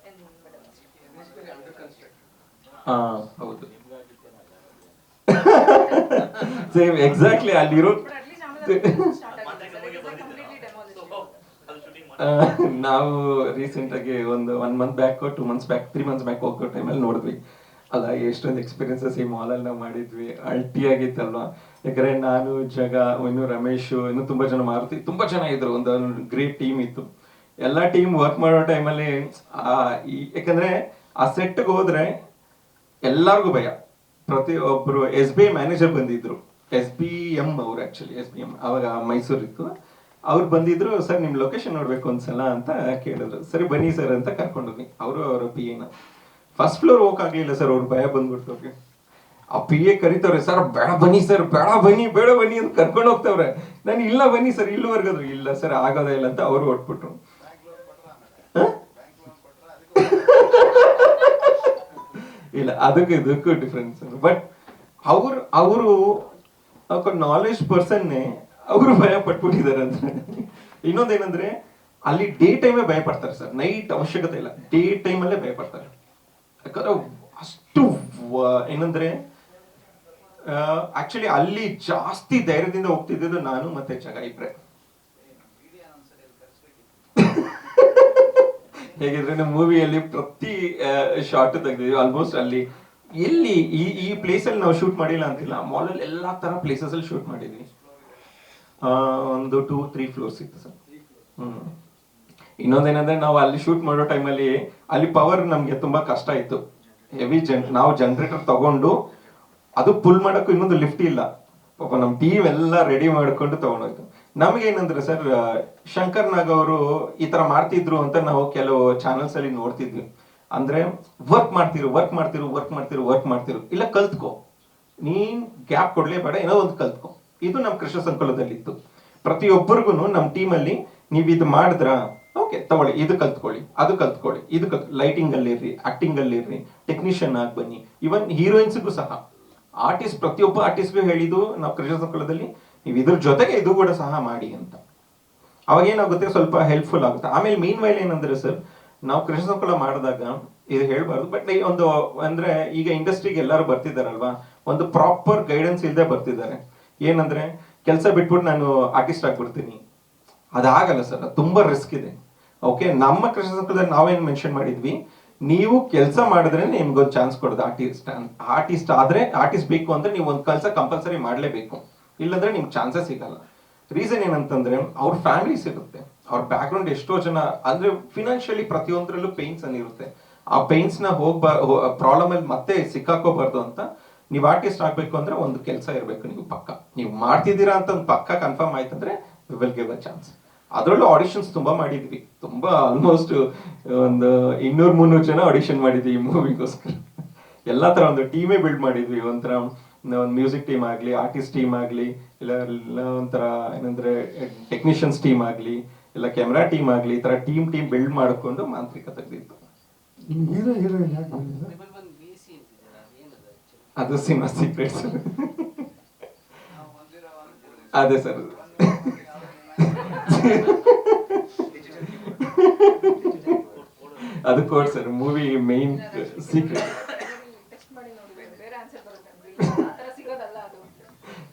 in middle. ಹಾ ಹೌದು, ಸೇಮ್ ಎಕ್ಸಾಕ್ಟ್ಲಿ ಅಲ್ಲಿರೋ. ನಾವು ರೀಸೆಂಟ್ ಆಗಿ ಒಂದು 1 month back, 2 months back, 3 months back ಹೋಗೋ ಟೈಮಲ್ಲಿ ನೋಡಿದ್ವಿ ಅಲ್ಲ, ಎಷ್ಟೊಂದು ಎಕ್ಸ್ಪೀರಿಯನ್ಸಸ್ ಈ ಮಾಲಲ್ಲಿ ನಾವು ಮಾಡಿದ್ವಿ. ಅಲ್ಟಿ ಆಗಿತ್ತಲ್ವಾ. ಯಾಕಂದ್ರೆ ನಾನು, ಜಗ, ಇನ್ನು ರಮೇಶ್, ಇನ್ನು ತುಂಬಾ ಜನ, ಮಾರುತಿ, ತುಂಬಾ ಜನ ಇದ್ರು. ಒಂದು ಗ್ರೇಟ್ ಟೀಮ್ ಇತ್ತು. ಎಲ್ಲಾ ಟೀಮ್ ವರ್ಕ್ ಮಾಡೋ ಟೈಮಲ್ಲಿ ಯಾಕಂದ್ರೆ ಆ ಸೆಟ್ಗೆ ಹೋದ್ರೆ ಎಲ್ಲಾರ್ಗು ಭಯ. ಪ್ರತಿಯೊಬ್ರು SBI ಮ್ಯಾನೇಜರ್ ಬಂದಿದ್ರು, SBM ಅವ್ರು, ಆಕ್ಚುಲಿ SBM ಅವಾಗ ಮೈಸೂರು ಇತ್ತು. ಅವ್ರು ಬಂದಿದ್ರು, ಸರ್ ನಿಮ್ ಲೊಕೇಶನ್ ನೋಡ್ಬೇಕು ಒಂದ್ಸಲ ಅಂತ ಕೇಳಿದ್ರು. ಸರಿ ಬನ್ನಿ ಸರ್ ಅಂತ ಕರ್ಕೊಂಡೋಗಿ, ಅವರು ಅವರ PA ಫಸ್ಟ್ ಫ್ಲೋರ್ ಹೋಗಕ್ಕಾಗ್ಲಿಲ್ಲ ಸರ್, ಅವ್ರು ಭಯ ಬಂದ್ಬಿಟ್ಟು. ಆ PA ಕರಿತವ್ರೆ, ಸರ್ ಬೇಡ ಬನ್ನಿ ಸರ್, ಬೇಡ ಬನ್ನಿ ಅಂತ ಕರ್ಕೊಂಡು ಹೋಗ್ತವ್ರೆ. ನಾನು ಇಲ್ಲ ಬನ್ನಿ ಸರ್, ಇಲ್ಲಿವರೆಗಾದ್ರು. ಇಲ್ಲ ಸರ್ ಆಗೋದೇ ಇಲ್ಲ ಅಂತ ಅವ್ರು ಹೊಟ್ಬಿಟ್ರು. ಇಲ್ಲ, ಇದಕ್ಕೂ ಡಿಫ್ರೆನ್ಸ್. ಬಟ್ ಅವರು ನಾಲೆಜ್ ಪರ್ಸನ್ನೇ ಅವರು ಭಯ ಪಟ್ಬಿಟ್ಟಿದ್ದಾರೆ ಅಂತ. ಇನ್ನೊಂದೇನಂದ್ರೆ ಅಲ್ಲಿ ಡೇ ಟೈಮೇ ಭಯ ಪಡ್ತಾರೆ ಸರ್, ನೈಟ್ ಅವಶ್ಯಕತೆ ಇಲ್ಲ, ಡೇ ಟೈಮಲ್ಲೇ ಭಯ ಪಡ್ತಾರೆ. ಯಾಕಂದ್ರೆ ಅಷ್ಟು ಏನಂದ್ರೆ ಆಕ್ಚುಲಿ ಅಲ್ಲಿ ಜಾಸ್ತಿ ಧೈರ್ಯದಿಂದ ಹೋಗ್ತಿದ್ದು ನಾನು ಮತ್ತೆ ಜಗ ಇಬ್ರೆ. ಹೇಗಿದ್ರೆ ನಮ್ಮ ಮೂವಿಯಲ್ಲಿ ಪ್ರತಿ ಶಾರ್ಟ್ ತೆಗೆದಿದ್ವಿ ಆಲ್ಮೋಸ್ಟ್. ಅಲ್ಲಿ ಎಲ್ಲಿ ಈ ಪ್ಲೇಸ್ ಅಲ್ಲಿ ನಾವು ಶೂಟ್ ಮಾಡಿಲ್ಲ ಅಂತಿಲ್ಲ, ಮಾಲ್ ಅಲ್ಲಿ ಎಲ್ಲಾ ತರ ಪ್ಲೇಸಸ್ ಅಲ್ಲಿ ಶೂಟ್ ಮಾಡಿದ್ವಿ. ಒಂದು 2-3 ಫ್ಲೋರ್ಸ್ ಇತ್ತು ಸರ್. ಇನ್ನೊಂದೇನಂದ್ರೆ ನಾವು ಅಲ್ಲಿ ಶೂಟ್ ಮಾಡೋ ಟೈಮಲ್ಲಿ ಅಲ್ಲಿ ಪವರ್ ನಮ್ಗೆ ತುಂಬಾ ಕಷ್ಟ ಇತ್ತು. ಹೆವಿ ನಾವು ಜನರೇಟರ್ ತಗೊಂಡು ಅದು ಪುಲ್ ಮಾಡಕ್ಕೂ ಇನ್ನೊಂದು ಲಿಫ್ಟ್ ಇಲ್ಲ. ಪಾಪ ನಮ್ ಟೀಮ್ ಎಲ್ಲ ರೆಡಿ ಮಾಡ್ಕೊಂಡು ತಗೊಂಡೋಯ್ತು. ನಮ್ಗೆ ಏನಂದ್ರೆ ಸರ್, ಶಂಕರ್ ನಾಗ್ ಅವರು ಈ ತರ ಮಾಡ್ತಿದ್ರು ಅಂತ ನಾವು ಕೆಲವು ಚಾನಲ್ಸ್ ಅಲ್ಲಿ ನೋಡ್ತಿದ್ವಿ. ಅಂದ್ರೆ ವರ್ಕ್ ಮಾಡ್ತಿರು, ಇಲ್ಲ ಕಲ್ತ್ಕೋ, ನೀನ್ ಗ್ಯಾಪ್ ಕೊಡ್ಲೇಬೇಡ, ಏನೋ ಒಂದು ಕಲ್ತ್ಕೋ. ಇದು ನಮ್ ಕೃಷ್ಣ ಸಂಕುಲದಲ್ಲಿ ಇತ್ತು. ಪ್ರತಿಯೊಬ್ಬರಿಗೂ ನಮ್ ಟೀಮ್ ಅಲ್ಲಿ ನೀವ್ ಇದು ಮಾಡಿದ್ರ, ಓಕೆ ತಗೊಳ್ಳಿ, ಇದು ಕಲ್ತ್ಕೊಳ್ಳಿ, ಅದು ಕಲ್ತ್ಕೊಳ್ಳಿ, ಲೈಟಿಂಗ್ ಅಲ್ಲಿ ಇರ್ರಿ, ಆಕ್ಟಿಂಗ್ ಅಲ್ಲಿ ಇರ್ರಿ, ಟೆಕ್ನಿಷಿಯನ್ ಆಗಿ ಬನ್ನಿ. ಇವನ್ ಹೀರೋಯಿನ್ಸ್ಗೂ ಸಹ, ಪ್ರತಿಯೊಬ್ಬ ಆರ್ಟಿಸ್ಟ್ಗೂ ಹೇಳಿದ್ದು ನಾವು ಕೃಷ್ಣ ಸಂಕುಲದಲ್ಲಿ, ನೀವು ಇದ್ರ ಜೊತೆಗೆ ಇದು ಕೂಡ ಸಹ ಮಾಡಿ ಅಂತ. ಅವಾಗ ಏನಾಗುತ್ತೆ, ಸ್ವಲ್ಪ ಹೆಲ್ಪ್ಫುಲ್ ಆಗುತ್ತೆ. ಆಮೇಲೆ ಮೀನ್ ವೈಲ್ ಏನಂದ್ರೆ ಸರ್, ನಾವು ಕೃಷ್ಣ ಸಂಕುಲ ಮಾಡಿದಾಗ ಇದು ಹೇಳ್ಬಾರ್ದು, ಬಟ್ ಒಂದು ಅಂದ್ರೆ ಈಗ ಇಂಡಸ್ಟ್ರಿಗೆ ಎಲ್ಲರೂ ಬರ್ತಿದಾರಲ್ವಾ, ಒಂದು ಪ್ರಾಪರ್ ಗೈಡೆನ್ಸ್ ಇಲ್ಲದೆ ಬರ್ತಿದ್ದಾರೆ. ಏನಂದ್ರೆ ಕೆಲಸ ಬಿಟ್ಬಿಟ್ಟು ನಾನು ಆರ್ಟಿಸ್ಟ್ ಆಗ್ಬಿಡ್ತೀನಿ, ಅದಾಗಲ್ಲ ಸರ್, ಅದು ತುಂಬಾ ರಿಸ್ಕ್ ಇದೆ. ಓಕೆ, ನಮ್ಮ ಕೃಷ್ಣ ಸಂಕುಲದಲ್ಲಿ ನಾವೇನ್ ಮೆನ್ಷನ್ ಮಾಡಿದ್ವಿ, ನೀವು ಕೆಲಸ ಮಾಡಿದ್ರೆ ನಿಮ್ಗೊಂದು ಚಾನ್ಸ್ ಕೊಡೋದು. ಆರ್ಟಿಸ್ಟ್ ಬೇಕು ಅಂದ್ರೆ ನೀವು ಒಂದು ಕೆಲಸ ಕಂಪಲ್ಸರಿ ಮಾಡ್ಲೇಬೇಕು, ಇಲ್ಲಂದ್ರೆ ನಿಮ್ಗೆ ಚಾನ್ಸಸ್ ಸಿಗಲ್ಲ. ರೀಸನ್ ಏನಂತಂದ್ರೆ ಅವ್ರ ಫ್ಯಾಮಿಲೀಸ್ ಇರುತ್ತೆ, ಅವ್ರ ಬ್ಯಾಕ್ ಗ್ರೌಂಡ್ ಎಷ್ಟೋ ಜನ ಅಂದ್ರೆ ಫಿನಾನ್ಷಿಯಲಿ ಪ್ರತಿಯೊಂದರಲ್ಲೂ ಪೇನ್ಸ್ ಅನ್ನಿರುತ್ತೆ. ಆ ಪೇನ್ಸ್ ನ ಪ್ರಾಬ್ಲಮ್ ಅಲ್ಲಿ ಮತ್ತೆ ಸಿಕ್ಕಾಕೋಬಾರ್ದು ಅಂತ ನೀವು ಆರ್ಟಿಸ್ಟ್ ಆಗ್ಬೇಕು ಅಂದ್ರೆ ಒಂದು ಕೆಲಸ ಇರಬೇಕು, ನೀವು ಪಕ್ಕ ನೀವು ಮಾಡ್ತಿದ್ದೀರಾ ಅಂತ ಒಂದು ಪಕ್ಕ ಕನ್ಫರ್ಮ್ ಆಯ್ತಂದ್ರೆ we will give a chance. ಅದರಲ್ಲೂ ಆಡಿಷನ್ಸ್ ತುಂಬಾ ಮಾಡಿದ್ವಿ, ತುಂಬಾ ಆಲ್ಮೋಸ್ಟ್ ಒಂದು 200-300 ಜನ ಆಡಿಷನ್ ಮಾಡಿದ್ವಿ ಈ ಮೂವಿಗೋಸ್ಕರ. ಎಲ್ಲಾ ತರ ಒಂದು ಟೀಮೇ ಬಿಲ್ಡ್ ಮಾಡಿದ್ವಿ. ಒಂಥರ ಒಂದು ಮ್ಯೂಸಿಕ್ ಟೀಮ್ ಆಗ್ಲಿ, ಆರ್ಟಿಸ್ಟ್ ಟೀಮ್ ಆಗ್ಲಿ, ಇಲ್ಲ ಒಂಥರ ಏನಂದ್ರೆ ಟೆಕ್ನಿಷಿಯನ್ಸ್ ಟೀಮ್ ಆಗ್ಲಿ, ಇಲ್ಲ ಕ್ಯಾಮ್ರಾ ಟೀಮ್ ಆಗ್ಲಿ, ಈ ತರ ಟೀಮ್ ಬಿಲ್ಡ್ ಮಾಡ್ಕೊಂಡು ಮಾಂತ್ರಿಕ ತೆಗೆದಿತ್ತು. ಹೀರೋ ಹೀರೋಯಿನ್ ಯಾಕೆ ಬಂದಿಲ್ಲ? ಅದು ಸಿನಿಮಾ ಸೀಕ್ರೆಟ್ಸ್. ಅದೇ ಸರ್, ಅದು code sir, movie main secret.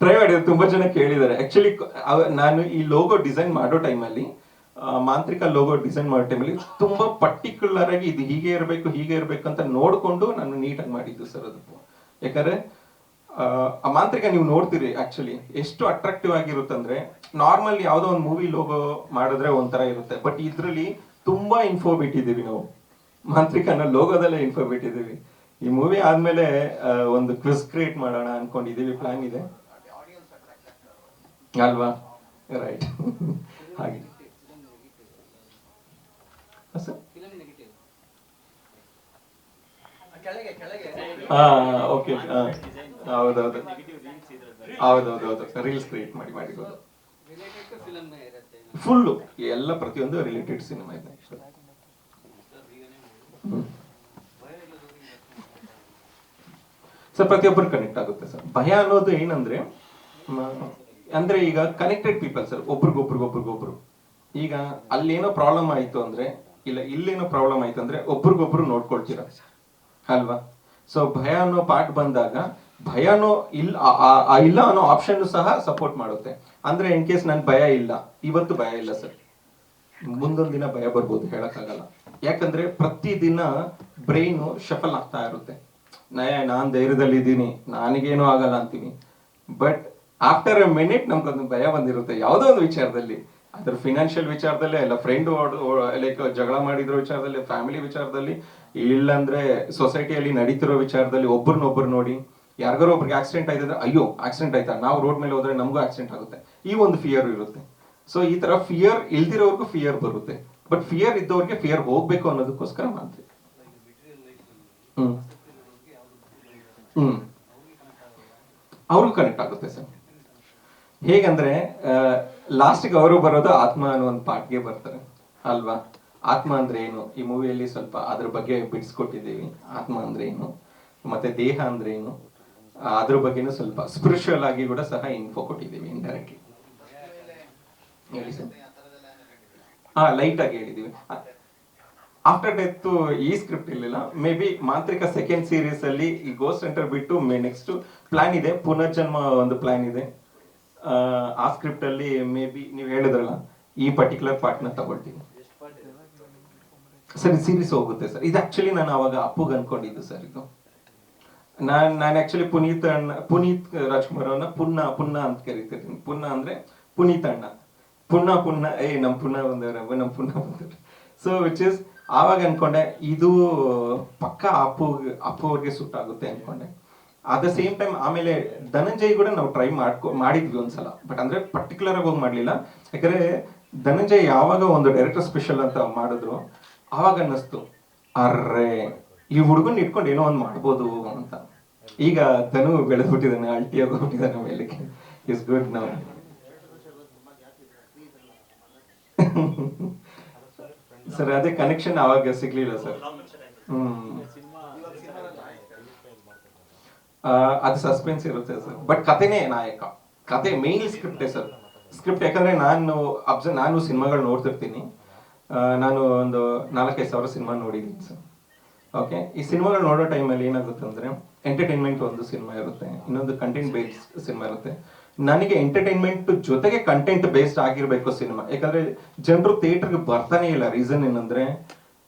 Try ಮಾಡಿದ್ರೆ ತುಂಬಾ ಜನ ಕೇಳಿದ್ದಾರೆ. ಆಕ್ಚುಲಿ ನಾನು ಈ ಲೋಗೋ ಡಿಸೈನ್ ಮಾಡೋ ಟೈಮಲ್ಲಿ, ಮಾಂತ್ರಿಕ ಲೋಗೋ ಡಿಸೈನ್ ಮಾಡೋ ಟೈಮಲ್ಲಿ ತುಂಬಾ ಪರ್ಟಿಕ್ಯುಲರ್ ಆಗಿ ಇದು ಹೀಗೆ ಇರಬೇಕು ಅಂತ ನೋಡ್ಕೊಂಡು ನಾನು ನೀಟಾಗಿ ಮಾಡಿದ್ದು ಸರ್ ಅದು. ಯಾಕಂದ್ರೆ ಆ ಮಾಂತ್ರಿಕ ನೀವು ನೋಡ್ತೀರಿ ಆಕ್ಚುಲಿ ಎಷ್ಟು ಅಟ್ರಾಕ್ಟಿವ್ ಆಗಿರುತ್ತಂದ್ರೆ, ನಾರ್ಮಲ್ ಯಾವ್ದೋ ಒಂದು ಮೂವಿ ಲೋಗೋ ಮಾಡಿದ್ರೆ ಒಂಥರ ಇರುತ್ತೆ, ಬಟ್ ಇದ್ರಲ್ಲಿ ತುಂಬಾ ಇನ್ಫೋ ಬಿಟ್ಟಿದ್ದೀವಿ ನಾವು. ಮಾಂತ್ರಿಕನ ಲೋಗೋದಲ್ಲೇ ಇನ್ಫೋ ಬಿಟ್ಟಿದ್ದೀವಿ. ಈ ಮೂವಿ ಆದ್ಮೇಲೆ ಒಂದು ಕ್ವಿಸ್ ಕ್ರಿಯೇಟ್ ಮಾಡೋಣ ಅನ್ಕೊಂಡಿದೀವಿ, ಪ್ಲಾನ್ ಇದೆ ಅಲ್ವಾ? ರೈಟ್. ಹಾಗೆ ಓಕೆ, ಹೌದೌದು ರೀಲ್ಸ್ ಕ್ರಿಯೇಟ್ ಮಾಡಿ ಫುಲ್ಲು ಎಲ್ಲ ಪ್ರತಿಯೊಂದು ರಿಲೇಟೆಡ್ ಸಿನಿಮಾ ಇದೆ. ಸರ್ ಪ್ರತಿಯೊಬ್ಬರು ಕನೆಕ್ಟ್ ಆಗುತ್ತೆ ಸರ್. ಭಯ ಅನ್ನೋದು ಏನಂದ್ರೆ ಅಂದ್ರೆ ಈಗ ಕನೆಕ್ಟೆಡ್ ಪೀಪಲ್ ಸರ್, ಒಬ್ರಿಗೊಬ್ರು. ಈಗ ಅಲ್ಲೇನೋ ಪ್ರಾಬ್ಲಮ್ ಆಯ್ತು ಅಂದ್ರೆ, ಇಲ್ಲ ಇಲ್ಲೇನೋ ಪ್ರಾಬ್ಲಮ್ ಆಯ್ತು ಅಂದ್ರೆ ಒಬ್ರಿಗೊಬ್ರು ನೋಡ್ಕೊಳ್ತೀರ ಅಲ್ವಾ? ಸೊ ಭಯ ಅನ್ನೋ ಪಾರ್ಟ್ ಬಂದಾಗ ಭಯನೋ ಇಲ್ಲ ಅನ್ನೋ ಆಪ್ಷನ್ ಸಹ ಸಪೋರ್ಟ್ ಮಾಡುತ್ತೆ. ಅಂದ್ರೆ ಇನ್ ಕೇಸ್ ನನ್ ಭಯ ಇಲ್ಲ, ಇವತ್ತು ಭಯ ಇಲ್ಲ ಸರ್, ಮುಂದೊಂದ್ ದಿನ ಭಯ ಬರ್ಬೋದು, ಹೇಳಕ್ಕಾಗಲ್ಲ. ಯಾಕಂದ್ರೆ ಪ್ರತಿದಿನ ಬ್ರೈನ್ ಶಫಲ್ ಆಗ್ತಾ ಇರುತ್ತೆ. ನಾನ್ ಧೈರ್ಯದಲ್ಲಿ ಇದ್ದೀನಿ, ನನಗೇನೋ ಆಗಲ್ಲ ಅಂತೀನಿ, ಬಟ್ ಆಫ್ಟರ್ ಎ ಮಿನಿಟ್ ನಮ್ಗೊಂದು ಭಯ ಬಂದಿರುತ್ತೆ ಯಾವುದೋ ಒಂದು ವಿಚಾರದಲ್ಲಿ. ಅದ್ರ ಫಿನಾನ್ಷಿಯಲ್ ವಿಚಾರದಲ್ಲೇ, ಇಲ್ಲ ಫ್ರೆಂಡ್ ಲೈಕ್ ಜಗಳ ಮಾಡಿರೋ ವಿಚಾರದಲ್ಲಿ, ಫ್ಯಾಮಿಲಿ ವಿಚಾರದಲ್ಲಿ, ಇಲ್ಲಂದ್ರೆ ಸೊಸೈಟಿಯಲ್ಲಿ ನಡೀತಿರೋ ವಿಚಾರದಲ್ಲಿ ಒಬ್ರನ್ನೊಬ್ರು ನೋಡಿ. ಯಾರಿಗಾರೋ ಒಬ್ರಿಗೆ ಆಕ್ಸಿಡೆಂಟ್ ಆಯ್ತಂದ್ರೆ ಅಯ್ಯೋ ಆಕ್ಸಿಡೆಂಟ್ ಆಯ್ತಾ, ನಾವು ರೋಡ್ ಮೇಲೆ ಹೋದ್ರೆ ನಮಗೂ ಆಕ್ಸಿಡೆಂಟ್ ಆಗುತ್ತೆ, ಈ ಒಂದು ಫಿಯರ್ ಇರುತ್ತೆ. ಸೊ ಈ ತರ ಫಿಯರ್ ಇಲ್ದಿರೋರ್ಗು ಫಿಯರ್ ಬರುತ್ತೆ, ಬಟ್ ಫಿಯರ್ ಇದ್ದವ್ರಿಗೆ ಫಿಯರ್ ಹೋಗ್ಬೇಕು ಅನ್ನೋದಕ್ಕೋಸ್ಕರ ಮಾತ್ರ. ಅವ್ರಿಗೂ ಕನೆಕ್ಟ್ ಆಗುತ್ತೆ ಸರ್. ಹೇಗಂದ್ರೆ ಲಾಸ್ಟ್ಗೆ ಅವರು ಬರೋದು ಆತ್ಮ ಅನ್ನೋ ಒಂದು ಪಾರ್ಟ್ಗೆ ಬರ್ತಾರೆ ಅಲ್ವಾ? ಆತ್ಮ ಅಂದ್ರೆ ಏನು, ಈ ಮೂವಿಯಲ್ಲಿ ಸ್ವಲ್ಪ ಅದ್ರ ಬಗ್ಗೆ ಬಿಡಿಸ್ಕೊಟ್ಟಿದ್ದೀವಿ. ಆತ್ಮ ಅಂದ್ರೆ ಏನು, ಮತ್ತೆ ದೇಹ ಅಂದ್ರೆ ಏನು, ಅದ್ರ ಬಗ್ಗೆನೂ ಸ್ವಲ್ಪ ಸ್ಪಿರಿಚುವಲ್ ಆಗಿ ಕೂಡ ಸಹ ಇನ್ಫೋ ಕೊಟ್ಟಿದ್ದೀವಿ ಇಂಡೈರೆಕ್ಟ್ಲಿ. ಹೇಳಿ ಸರ್. ಲೈಟ್ ಆಗಿ ಹೇಳಿದೀವಿ. ಆಫ್ಟರ್ ಡೆತ್ ಈ ಸ್ಕ್ರಿಪ್ಟ್ ಇರಲಿಲ್ಲ. ಮೇ ಬಿ ಮಾಂತ್ರಿಕ ಸೆಕೆಂಡ್ ಸೀರೀಸ್ ಅಲ್ಲಿ ಈ ಗೋಸ್ಟ್ ಸೆಂಟರ್ ಬಿಟ್ಟು ನೆಕ್ಸ್ಟ್ ಪ್ಲಾನ್ ಇದೆ, ಪುನರ್ಜನ್ಮ ಒಂದು ಪ್ಲಾನ್ ಇದೆ. ಆ ಸ್ಕ್ರಿಪ್ಟ್ ಅಲ್ಲಿ ಮೇ ಬಿ ನೀವು ಹೇಳಿದ್ರಲ್ಲ, ಈ ಪರ್ಟಿಕ್ಯುಲರ್ ಪಾರ್ಟ್ ನ ತಗೊಳ್ತೀನಿ ಸರ್. ಸೀರೀಸ್ ಹೋಗುತ್ತೆ ಸರ್. ಇದು ಆಕ್ಚುಲಿ ನಾನು ಅವಾಗ ಅಪ್ಪುಗ್ ಅನ್ಕೊಂಡಿದ್ದು ಸರ್. ಇದು ನಾನು ಆಕ್ಚುಲಿ ಪುನೀತ್ ರಾಜ್ಕುಮಾರ್ ಅವನ್ನ ಪುನ್ನ ಅಂತ ಕರಿತಿರ್ತೀನಿ. ಪುನ್ನ ಅಂದ್ರೆ ಪುನೀತ್ ಅಣ್ಣ, ಪುನ್ನ ನಮ್ ಪುನ್ನ ಬಂದವ್ರ, ನಮ್ ಪುನ್ನ ಬಂದವ್ರ. ಸೊ ವಿಚ್ ಇಸ್ ಆವಾಗ ಅನ್ಕೊಂಡೆ ಇದು ಪಕ್ಕ ಅಪ್ಪು ಅವ್ರಿಗೆ ಸೂಟ್ ಆಗುತ್ತೆ ಅನ್ಕೊಂಡೆ. ಅಟ್ ದ ಸೇಮ್ ಟೈಮ್ ಆಮೇಲೆ ಧನಂಜಯ್ ಕೂಡ ನಾವು ಟ್ರೈ ಮಾಡಿದ್ವಿ ಒಂದ್ಸಲ, ಬಟ್ ಅಂದ್ರೆ ಪರ್ಟಿಕ್ಯುಲರ್ ಆಗಿ ಹೋಗಿ ಮಾಡ್ಲಿಲ್ಲ. ಯಾಕಂದ್ರೆ ಧನಂಜಯ್ ಯಾವಾಗ ಒಂದು ಡೈರೆಕ್ಟರ್ ಸ್ಪೆಷಲ್ ಅಂತ ಮಾಡಿದ್ರು, ಆವಾಗ ಅನ್ನಿಸ್ತು ಅರ್ರೆ ಈ ಹುಡುಗನ್ ಇಟ್ಕೊಂಡು ಏನೋ ಒಂದ್ ಮಾಡ್ಬೋದು ಅಂತ. ಈಗ ಧನು ಬೆಳೆದ್ಬಿಟ್ಟಿದ್ದಾನೆ, ಅಲ್ಟಿಯಾಗಿ ಹೋಗ್ಬಿಟ್ಟಿದ್ದಾನೆ ಮೇಲಕ್ಕೆ. ಇಸ್ ಗುಡ್ ನಾವು. ಸರ್ ಅದೇ ಕನೆಕ್ಷನ್ ಅವಾಗ ಸಿಗ್ಲಿಲ್ಲ ಸರ್. ಅದು ಸಸ್ಪೆನ್ಸ್ ಇರುತ್ತೆ ಸರ್, ಬಟ್ ಕಥೆನೇ ನಾಯಕ. ಕತೆ ಮೇನ್ ಸ್ಕ್ರಿಪ್ಟೇ ಸರ್. ಸ್ಕ್ರಿಪ್ಟ್ ಯಾಕಂದ್ರೆ ನಾನು ಸಿನಿಮಾಗಳು ನೋಡ್ತಿರ್ತೀನಿ. ನಾನು ಒಂದು 4-5 ಸಾವಿರ ಸಿನಿಮಾ ನೋಡಿದ್ದೀನಿ ಸರ್. ಓಕೆ, ಈ ಸಿನಿಮಾಗಳು ನೋಡೋ ಟೈಮಲ್ಲಿ ಏನಾಗುತ್ತೆ ಅಂದ್ರೆ, ಎಂಟರ್ಟೈನ್ಮೆಂಟ್ ಒಂದು ಸಿನಿಮಾ ಇರುತ್ತೆ, ಇನ್ನೊಂದು ಕಂಟೆಂಟ್ ಬೇಸ್ಡ್ ಸಿನಿಮಾ ಇರುತ್ತೆ. ನನಗೆ ಎಂಟರ್ಟೈನ್ಮೆಂಟ್ ಜೊತೆಗೆ ಕಂಟೆಂಟ್ ಬೇಸ್ಡ್ ಆಗಿರ್ಬೇಕು ಸಿನಿಮಾ. ಯಾಕಂದ್ರೆ ಜನರು ಥಿಯೇಟರ್ಗೆ ಬರ್ತಾನೆ ಇಲ್ಲ. ರೀಸನ್ ಏನಂದ್ರೆ,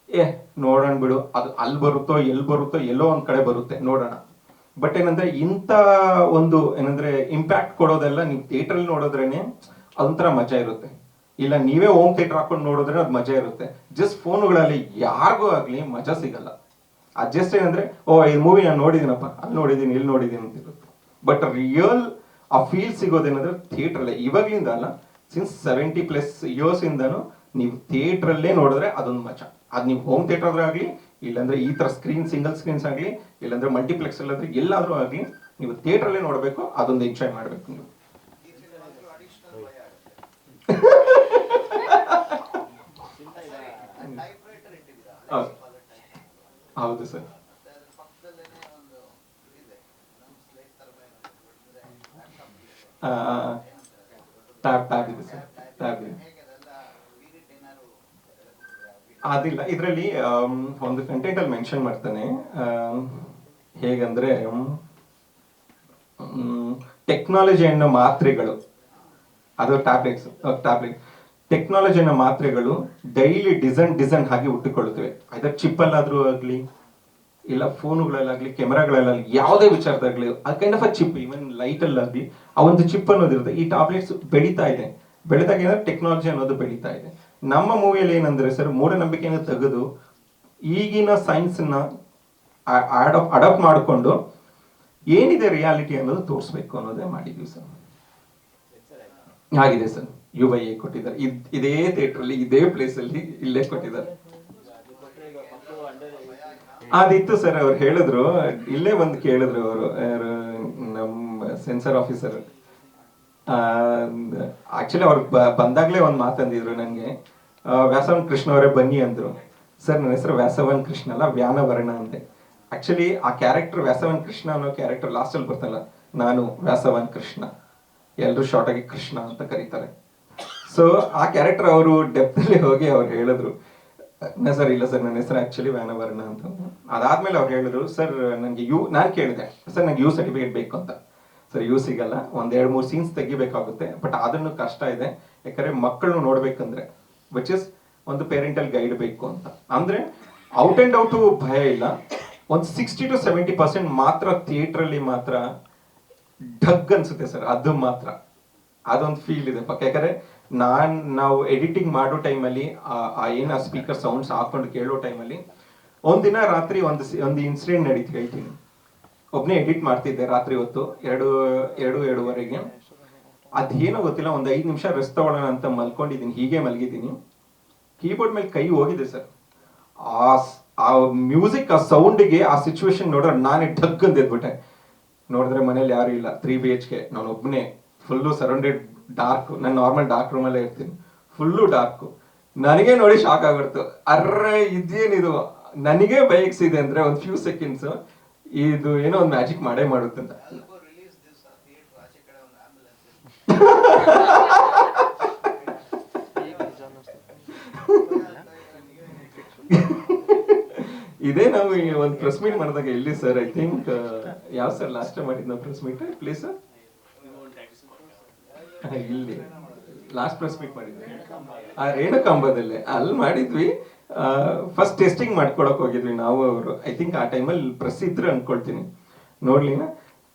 ನೋಡೋಣ ಬಿಡು, ಅದು ಅಲ್ಲಿ ಬರುತ್ತೋ ಎಲ್ಲಿ ಬರುತ್ತೋ, ಎಲ್ಲೋ ಒಂದ್ ಕಡೆ ಬರುತ್ತೆ, ನೋಡೋಣ. ಬಟ್ ಏನಂದ್ರೆ ಇಂಥ ಒಂದು ಏನಂದ್ರೆ ಇಂಪ್ಯಾಕ್ಟ್ ಕೊಡೋದೆಲ್ಲ ನೀವು ಥಿಯೇಟರ್ ನೋಡೋದ್ರೇನೆ ಅದೊಂಥರ ಮಜಾ ಇರುತ್ತೆ. ಇಲ್ಲ ನೀವೇ ಹೋಮ್ ಥಿಯೇಟರ್ ಹಾಕೊಂಡು ನೋಡಿದ್ರೆ ಅದು ಮಜಾ ಇರುತ್ತೆ. ಜಸ್ಟ್ ಫೋನ್ಗಳಲ್ಲಿ ಯಾರಿಗೂ ಆಗ್ಲಿ ಮಜಾ ಸಿಗಲ್ಲ. ಅದು ಜಸ್ಟ್ ಏನಂದ್ರೆ, ಈ ಮೂವಿ ನಾನು ನೋಡಿದ್ದೀನಪ್ಪ, ಅಲ್ಲಿ ನೋಡಿದ್ದೀನಿ, ಇಲ್ಲಿ ನೋಡಿದ್ದೀನಿ ಅಂತ ಇರುತ್ತೆ. ಬಟ್ ರಿಯಲ್ ಆ ಫೀಲ್ ಸಿಗೋದೇನಂದ್ರೆ ಥಿಯೇಟರ್ ಅಲ್ಲೇ. ಇವಾಗ್ಲಿಂದ ಅಲ್ಲ, ಸಿನ್ಸ್ 70+ ಇಯರ್ಸ್ ಇಂದಾನು ನೀವು ಥಿಯೇಟರ್ ಅಲ್ಲೇ ನೋಡಿದ್ರೆ ಅದೊಂದು ಮಜಾ. ಅದ್ ನೀವು ಹೋಮ್ ಥಿಯೇಟರ್ ಆಗ್ಲಿ, ಇಲ್ಲಾಂದ್ರೆ ಈ ತರ ಸಿಂಗಲ್ ಸ್ಕ್ರೀನ್ಸ್ ಆಗ್ಲಿ, ಇಲ್ಲಾಂದ್ರೆ ಮಲ್ಟಿಪ್ಲೆಕ್ಸ್ ಅಲ್ಲಾದ್ರೆ ಎಲ್ಲಾದ್ರೂ ಆಗ್ಲಿ, ನೀವು ಥಿಯೇಟರ್ ಅಲ್ಲೇ ನೋಡ್ಬೇಕು, ಅದೊಂದು ಎಂಜಾಯ್ ಮಾಡ್ಬೇಕು ನೀವು. ಹೌದು ಸರ್. ಟ್ಯಾಬ್ ಇದೆ ಸರ್, ಟ್ಯಾಬ್ ಇದೆ. ಅದಿಲ್ಲ, ಇದರಲ್ಲಿ ಒಂದು ಕಂಟೆಂಟ್ ಅಲ್ಲಿ ಮೆನ್ಷನ್ ಮಾಡ್ತಾನೆ. ಹೇಗಂದ್ರೆ ಟೆಕ್ನಾಲಜಿ ಅನ್ನೋ ಮಾತ್ರೆಗಳು, ಅದು ಟ್ಯಾಬ್ಲೆಟ್ ಟೆಕ್ನಾಲಜಿ ಅನ್ನೋ ಮಾತ್ರೆಗಳು ಡೈಲಿ ಡಿಸೈನ್ ಆಗಿ ಹುಟ್ಟಿಕೊಳ್ಳುತ್ತವೆ. ಅದರ ಚಿಪ್ಪಲ್ಲಾದ್ರೂ ಆಗಲಿ, ಇಲ್ಲ ಫೋನುಗಳಲ್ಲಾಗ್ಲಿ, ಕೆಮೆರಾಗಳಲ್ಲಾಗಲಿ, ಯಾವುದೇ ವಿಚಾರದಾಗ್ಲಿ, ಆ kind of a chip, even light ಅಲ್ಲಾಗ್ಲಿ ಆ ಒಂದು ಚಿಪ್ ಅನ್ನೋದಿರುತ್ತೆ. ಈ ಟ್ಯಾಬ್ಲೆಟ್ಸ್ ಬೆಳೀದಾಗ ಏನಾದ್ರೆ ಟೆಕ್ನಾಲಜಿ ಅನ್ನೋದು ಬೆಳೀತಾ ಇದೆ. ನಮ್ಮ ಮೂವಿಯಲ್ಲಿ ಏನಂದ್ರೆ ಸರ್, ಮೂಢನಂಬಿಕೆಯನ್ನು ತೆಗೆದು ಈಗಿನ ಸೈನ್ಸ್ ನ ಅಡಾಪ್ಟ್ ಮಾಡಿಕೊಂಡು ಏನಿದೆ ರಿಯಾಲಿಟಿ ಅನ್ನೋದು ತೋರಿಸ್ಬೇಕು ಅನ್ನೋದೇ ಮಾಡಿದ್ವಿ ಸರ್. ಆಗಿದೆ ಸರ್, UIA ಕೊಟ್ಟಿದ್ದಾರೆ, ಇದೇ ಥಿಯೇಟರ್ ಅಲ್ಲಿ, ಇದೇ ಪ್ಲೇಸ್ ಅಲ್ಲಿ, ಇಲ್ಲೇ ಕೊಟ್ಟಿದ್ದಾರೆ. ಅದಿತ್ತು ಸರ್. ಅವ್ರು ಹೇಳಿದ್ರು, ಇಲ್ಲೇ ಬಂದು ಕೇಳಿದ್ರು ಅವರು, ನಮ್ಮ ಸೆನ್ಸರ್ ಆಫೀಸರ್. ಆಕ್ಚುಲಿ ಅವ್ರು ಬಂದಾಗ್ಲೇ ಒಂದು ಮಾತಂದಿದ್ರು ನನಗೆ, ವ್ಯಾಸವನ್ ಕೃಷ್ಣ ಅವರೇ ಬನ್ನಿ ಅಂದ್ರು. ಸರ್ ನನ್ನ ಹೆಸರು ವ್ಯಾಸವನ್ ಕೃಷ್ಣ ಅಲ್ಲ, ವ್ಯಾನವರ್ಣ ಅಂತೆ. ಆಕ್ಚುಲಿ ಆ ಕ್ಯಾರೆಕ್ಟರ್ ವ್ಯಾಸವನ್ ಕೃಷ್ಣ ಅನ್ನೋ ಕ್ಯಾರೆಕ್ಟರ್ ಲಾಸ್ಟ್ ಅಲ್ಲಿ ಬರ್ತಲ್ಲ, ನಾನು ವ್ಯಾಸವನ್ ಕೃಷ್ಣ, ಎಲ್ಲರೂ ಶಾರ್ಟ್ ಆಗಿ ಕೃಷ್ಣ ಅಂತ ಕರೀತಾರೆ. ಸೊ ಆ ಕ್ಯಾರೆಕ್ಟರ್ ಅವರು ಡೆಪ್ತ್ ಅಲ್ಲಿ ಹೋಗಿ ಅವ್ರು ಹೇಳಿದ್ರು, ಸರ್ ಇಲ್ಲ ಸರ್, ನನ್ನ ಹೆಸರು ಆಕ್ಚುಲಿ ವ್ಯಾನವರ್ಣ ಅಂತ. ಅದಾದ್ಮೇಲೆ ಅವ್ರು ಹೇಳಿದ್ರು, ಸರ್ ನನಗೆ ನಾನು ಕೇಳಿದೆ, ಸರ್ ನಂಗೆ ಯು ಸರ್ಟಿಫಿಕೇಟ್ ಬೇಕು ಅಂತ. ಸರ್ ಯು ಸಿಗಲ್ಲ, 1-2-3 ಸೀನ್ಸ್ ತೆಗಿಬೇಕಾಗುತ್ತೆ, ಬಟ್ ಅದನ್ನು ಕಷ್ಟ ಇದೆ, ಯಾಕಂದ್ರೆ ಮಕ್ಕಳನ್ನು ನೋಡ್ಬೇಕಂದ್ರೆ ವಿಚ್ ಇಸ್ ಒಂದು ಪೇರೆಂಟಲ್ ಗೈಡ್ ಬೇಕು ಅಂತ. ಅಂದ್ರೆ ಔಟ್ ಅಂಡ್ ಔಟ್ ಭಯ ಇಲ್ಲ, ಒಂದು 60-70% ಮಾತ್ರ ಥಿಯೇಟರ್ ಅಲ್ಲಿ ಮಾತ್ರ ಢಗ್ ಅನ್ಸುತ್ತೆ ಸರ್. ಅದು ಮಾತ್ರ ಅದೊಂದು ಫೀಲ್ ಇದೆ ಪಕ್ಕ. ಯಾಕಂದ್ರೆ ನಾವು ಎಡಿಟಿಂಗ್ ಮಾಡೋ ಟೈಮಲ್ಲಿ ಏನ ಸ್ಪೀಕರ್ ಸೌಂಡ್ಸ್ ಹಾಕೊಂಡು ಕೇಳೋ ಟೈಮಲ್ಲಿ ಒಂದಿನ ರಾತ್ರಿ ಒಂದು ಇನ್ಸಿಡೆಂಟ್ ನಡೀತು, ಹೇಳ್ತೀನಿ. ಒಬ್ನೇ ಎಡಿಟ್ ಮಾಡ್ತಿದ್ದೆ ರಾತ್ರಿ ಹೊತ್ತು, 2-2:30ಗೆ. ಅದೇನೋ ಗೊತ್ತಿಲ್ಲ, ಒಂದು 5 ನಿಮಿಷ ರೆಸ್ಟ್ ತಗೊಳ್ಳೋಣ ಅಂತ ಮಲ್ಕೊಂಡಿದ್ದೀನಿ, ಹೀಗೆ ಮಲಗಿದ್ದೀನಿ. ಕೀಬೋರ್ಡ್ ಮೇಲೆ ಕೈ ಹೋಗಿದೆ ಸರ್. ಆ ಮ್ಯೂಸಿಕ್, ಆ ಸೌಂಡ್ಗೆ, ಆ ಸಿಚುವೇಶನ್ ನೋಡ್ರೆ ನಾನೇ ಢಗ್ ಅಂತ ಎದ್ಬಿಟ್ಟೆ. ನೋಡಿದ್ರೆ ಮನೇಲಿ ಯಾರು ಇಲ್ಲ, 3 BHK, ನಾನು ಒಬ್ಬನೇ, ಫುಲ್ಲು ಸರೌಂಡೆಡ್ ಡಾರ್ಕ್. ನಾನು ನಾರ್ಮಲ್ ಡಾರ್ಕ್ ರೂಮಲ್ಲೇ ಇರ್ತೀನಿ, ಫುಲ್ಲು ಡಾರ್ಕ್. ನನಗೆ ನೋಡಿ ಶಾಕ್ ಆಗ್ಬಿಡ್ತು, ಅರ್ರೆ ಇದೇನಿದು, ನನಗೆ ಬೈಕ್ಸಿದೆ ಅಂದ್ರೆ ಒಂದು ಫ್ಯೂ ಸೆಕೆಂಡ್ಸ್ ಇದು ಏನೋ ಒಂದು ಮ್ಯಾಜಿಕ್ ಮಾಡೇ ಮಾಡುತ್ತಂತ. ಇದೇ ನಾವು ಒಂದು ಪ್ರೆಸ್ ಮೀಟ್ ಮಾಡಿದಾಗ ಎಲ್ಲಿ ಸರ್, ಐ ಥಿಂಕ್ ಯಾವ ಸರ್ ಲಾಸ್ಟ್ ಟೈಮ್ ಮಾಡಿದ್ ನಾವು ಪ್ರೆಸ್ ಮೀಟ್ ಪ್ಲೀಸ್ ಸರ್, ಇಲ್ಲಿ ಲಾಸ್ಟ್ ಪ್ರೆಸ್ ಮೀಟ್ ಮಾಡಿದ್ವಿ ಆ ರೇಣುಕಾಂಬದಲ್ಲೇ, ಅಲ್ಲಿ ಮಾಡಿದ್ವಿ. ಫಸ್ಟ್ ಟೆಸ್ಟಿಂಗ್ ಮಾಡ್ಕೊಳಕ್ ಹೋಗಿದ್ವಿ ನಾವು ಅವರು. ಐ ಥಿಂಕ್ ಆ ಟೈಮಲ್ಲಿ ಪ್ರೆಸ್ ಇದ್ರು ಅನ್ಕೊಳ್ತೀನಿ, ನೋಡ್ಲಿನ.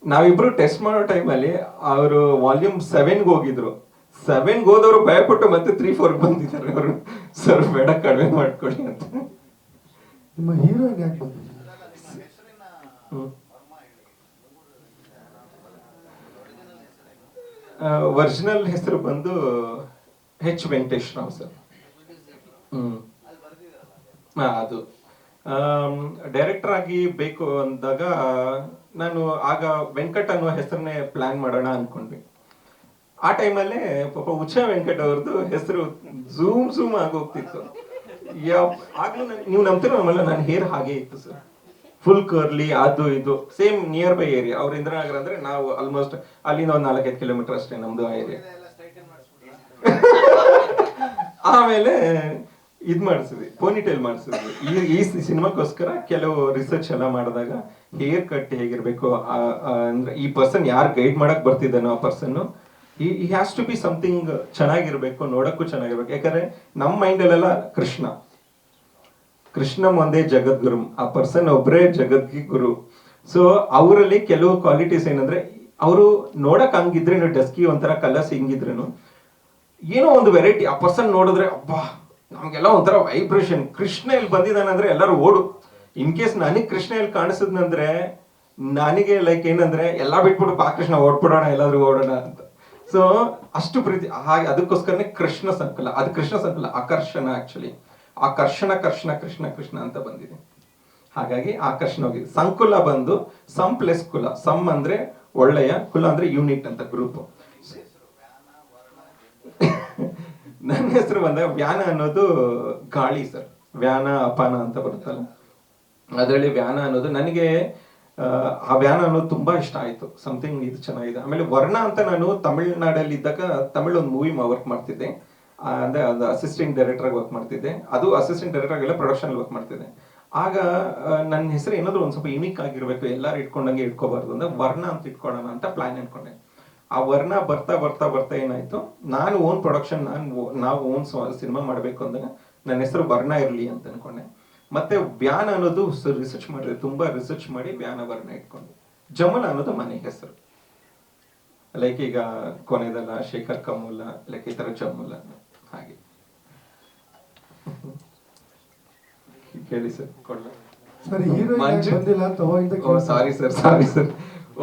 ನಾವಿಬ್ರು ಟೆಸ್ಟ್ ಮಾಡೋ ಟೈಮಲ್ಲಿ ಅವರು ವಾಲ್ಯೂಮ್ 7ಗೆ ಹೋಗಿದ್ರು. 7ಗೆ ಹೋದವರು ಭಯಪಟ್ಟು ಮತ್ತೆ 3-4 ಬಂದಿದ್ದಾರೆ ಅವರು, ಸರ್ ಬೇಡ ಕಡಿಮೆ ಮಾಡ್ಕೊಳ್ಳಿ ಅಂತ. ನಿಮ್ಮ ಹೀರೋಯಿನ್ ಯಾಕೆ ಬಂದಿಲ್ಲ? ಒರಿಜಿನಲ್ ಹೆಸರು ಬಂದು H. ವೆಂಕಟೇಶ್ ರಾವ್ ಸರ್. ಅದು ಡೈರೆಕ್ಟರ್ ಆಗಿ ಬೇಕು ಅಂದಾಗ ನಾನು ಆಗ ವೆಂಕಟ್ ಅನ್ನೋ ಹೆಸರನ್ನೇ ಪ್ಲಾನ್ ಮಾಡೋಣ ಅನ್ಕೊಂಡ್ವಿ. ಆ ಟೈಮಲ್ಲೇ ಪಾಪ ಉಚ್ಚ ವೆಂಕಟ್ ಅವ್ರದ್ದು ಹೆಸರು ಝೂಮ್ ಆಗಿ ಹೋಗ್ತಿತ್ತು. ಆಗ್ಲೂ ನೀವು ನಂಬ್ತಿರೋ ನಮ್ಮಲ್ಲ, ನನ್ನ ಹೇರ್ ಹಾಗೆ ಇತ್ತು ಸರ್, ಫುಲ್ ಕರ್ಲಿ, ಅದು ಇದು. ಸೇಮ್ ನಿಯರ್ ಬೈ ಏರಿಯಾ, ಅವ್ರ ಇಂದ್ರನಗರ ಅಂದ್ರೆ ನಾವು ಆಲ್ಮೋಸ್ಟ್ ಅಲ್ಲಿಂದ ಒಂದು 4-5 ಕಿಲೋಮೀಟರ್ ಅಷ್ಟೇ ನಮ್ದು ಏರಿಯಾ. ಆಮೇಲೆ ಇದ್ ಮಾಡಿಸಿದ್ವಿ, ಪೋನಿಟೈಲ್ ಮಾಡಿಸಿದ್ವಿ. ಈ ಸಿನಿಮಾಗೋಸ್ಕರ ಕೆಲವು ರಿಸರ್ಚ್ ಎಲ್ಲ ಮಾಡಿದಾಗ ಹೇರ್ ಕಟ್ ಹೇಗಿರ್ಬೇಕು, ಅಂದ್ರೆ ಈ ಪರ್ಸನ್ ಯಾರು ಗೈಡ್ ಮಾಡಕ್ ಬರ್ತಿದ್ದಾನೋ ಆ ಪರ್ಸನ್ ಈ ಹ್ಯಾಸ್ ಟು ಬಿ ಸಮಥಿಂಗ್ ಚೆನ್ನಾಗಿರ್ಬೇಕು, ನೋಡಕ್ಕೂ ಚೆನ್ನಾಗಿರ್ಬೇಕು. ಯಾಕಂದ್ರೆ ನಮ್ಮ ಮೈಂಡಲ್ಲೆಲ್ಲ ಕೃಷ್ಣ ಒಂದೇ ಜಗದ್ಗುರು, ಆ ಪರ್ಸನ್ ಒಬ್ಬರೇ ಜಗದ್ಗಿ ಗುರು. ಸೊ ಅವರಲ್ಲಿ ಕೆಲವು ಕ್ವಾಲಿಟೀಸ್ ಏನಂದ್ರೆ, ಅವರು ನೋಡಕ್ ಹಂಗಿದ್ರೆ ಡಸ್ಕಿ ಒಂಥರ ಕಲರ್ಸ್ ಹಿಂಗಿದ್ರೇನು ಏನೋ ಒಂದು ವೆರೈಟಿ. ಆ ಪರ್ಸನ್ ನೋಡಿದ್ರೆ ಅಬ್ಬಾ ನಮ್ಗೆಲ್ಲ ಒಂಥರ ವೈಬ್ರೇಷನ್. ಕೃಷ್ಣ ಇಲ್ಲಿ ಬಂದಿದ್ದಾನಂದ್ರೆ ಎಲ್ಲರೂ ಓಡು. ಇನ್ ಕೇಸ್ ನನಗೆ ಕೃಷ್ಣ ಇಲ್ಲಿ ಕಾಣಿಸಿದ್ನಂದ್ರೆ ನನಗೆ ಲೈಕ್ ಏನಂದ್ರೆ ಎಲ್ಲಾ ಬಿಟ್ಬಿಟ್ಟು ಬಾ ಕೃಷ್ಣ ಓಡ್ಬಿಡೋಣ, ಎಲ್ಲಾದ್ರೂ ಓಡೋಣ ಅಂತ. ಸೊ ಅಷ್ಟು ಪ್ರೀತಿ. ಹಾಗೆ ಅದಕ್ಕೋಸ್ಕರನೇ ಕೃಷ್ಣ ಸಂಕುಲ. ಅದು ಕೃಷ್ಣ ಸಂಕುಲ, ಆಕರ್ಷಣ. ಆಕ್ಚುಲಿ ಆಕರ್ಷಣ ಕೃಷ್ಣ ಅಂತ ಬಂದಿದೆ. ಹಾಗಾಗಿ ಆಕರ್ಷಣ ಹೋಗಿದೆ. ಸಂಕುಲ ಬಂದು ಸಮ್ ಪ್ಲಸ್ ಕುಲ. ಸಮ್ ಅಂದ್ರೆ ಒಳ್ಳೆಯ, ಕುಲ ಅಂದ್ರೆ ಯೂನಿಟ್ ಅಂತ, ಗ್ರೂಪ್. ನನ್ನ ಹೆಸರು ಬಂದಾಗ ವ್ಯಾನ ಅನ್ನೋದು ಗಾಳಿ ಸರ್. ವ್ಯಾನ ಅಪಾನ ಅಂತ ಬರುತ್ತಲ್ಲ, ಅದರಲ್ಲಿ ವ್ಯಾನ ಅನ್ನೋದು ನನಗೆ ಆ ವ್ಯಾನ ಅನ್ನೋದು ತುಂಬಾ ಇಷ್ಟ ಆಯ್ತು. ಸಮಥಿಂಗ್ ಇದು ಚೆನ್ನಾಗಿದೆ. ಆಮೇಲೆ ವರ್ಣ ಅಂತ ನಾನು ತಮಿಳ್ನಾಡಲ್ಲಿ ಇದ್ದಾಗ ತಮಿಳ್ ಒಂದು ಮೂವಿ ವರ್ಕ್ ಮಾಡ್ತಿದ್ದೆ. ಅಂದ್ರೆ ಅದು ಅಸಿಸ್ಟೆಂಟ್ ಡೈರೆಕ್ಟರ್ ಆಗಿ ವರ್ಕ್ ಮಾಡ್ತಿದ್ದೆ. ಅದು ಅಸಿಸ್ಟೆಂಟ್ ಡೈರೆಕ್ಟರ್ ಆಗೆಲ್ಲ ಪ್ರೊಡಕ್ಷನ್ ವರ್ಕ್ ಮಾಡ್ತಿದ್ದೆ. ಆಗ ನನ್ನ ಹೆಸರು ಏನಾದ್ರು ಒಂದ್ ಸ್ವಲ್ಪ ಯುನಿಕ್ ಆಗಿರ್ಬೇಕು, ಎಲ್ಲಾರು ಇಟ್ಕೊಂಡಂಗೆ ಇಟ್ಕೋಬಾರ್ದು ಅಂದ್ರೆ ವರ್ಣ ಅಂತ ಇಟ್ಕೊಳ್ಳೋಣ ಅಂತ ಪ್ಲಾನ್ ಅನ್ಕೊಂಡೆ. ಆ ವರ್ಣ ಬರ್ತಾ ಬರ್ತಾ ಬರ್ತಾ ಏನಾಯ್ತು, ನಾನು ಓನ್ ಪ್ರೊಡಕ್ಷನ್ ನಾವು ಓನ್ ಸಿನಿಮಾ ಮಾಡಬೇಕು ಅಂದಾಗ ನನ್ನ ಹೆಸರು ವರ್ಣ ಇರಲಿ ಅಂತ ಅನ್ಕೊಂಡೆ. ಮತ್ತೆ ಬ್ಯಾನ್ ಅನ್ನೋದು ರಿಸರ್ಚ್ ಮಾಡಿದೆ, ತುಂಬಾ ರಿಸರ್ಚ್ ಮಾಡಿ ಬ್ಯಾನ ವರ್ಣ ಇಟ್ಕೊಂಡೆ. ಜಮುಲ ಅನ್ನೋದು ಮನೆ ಹೆಸರು. ಲೈಕ್ ಈಗ ಕೊನೆದಲ್ಲ ಶೇಖರ್ ಕಮೂಲ, ಲೈಕ್ ಈ ತರ ಜಮುಲ ಹಾಗೆ. ಕೇಳಿ ಸರ್, ಕೊಡ್ಲ ಸರ್ ಹೀರೋ ಮಂಜು ಬಂದಿಲ್ಲ ಅಂತ ಅವಾಗಿಂದ ಸಾರಿ ಸರ್.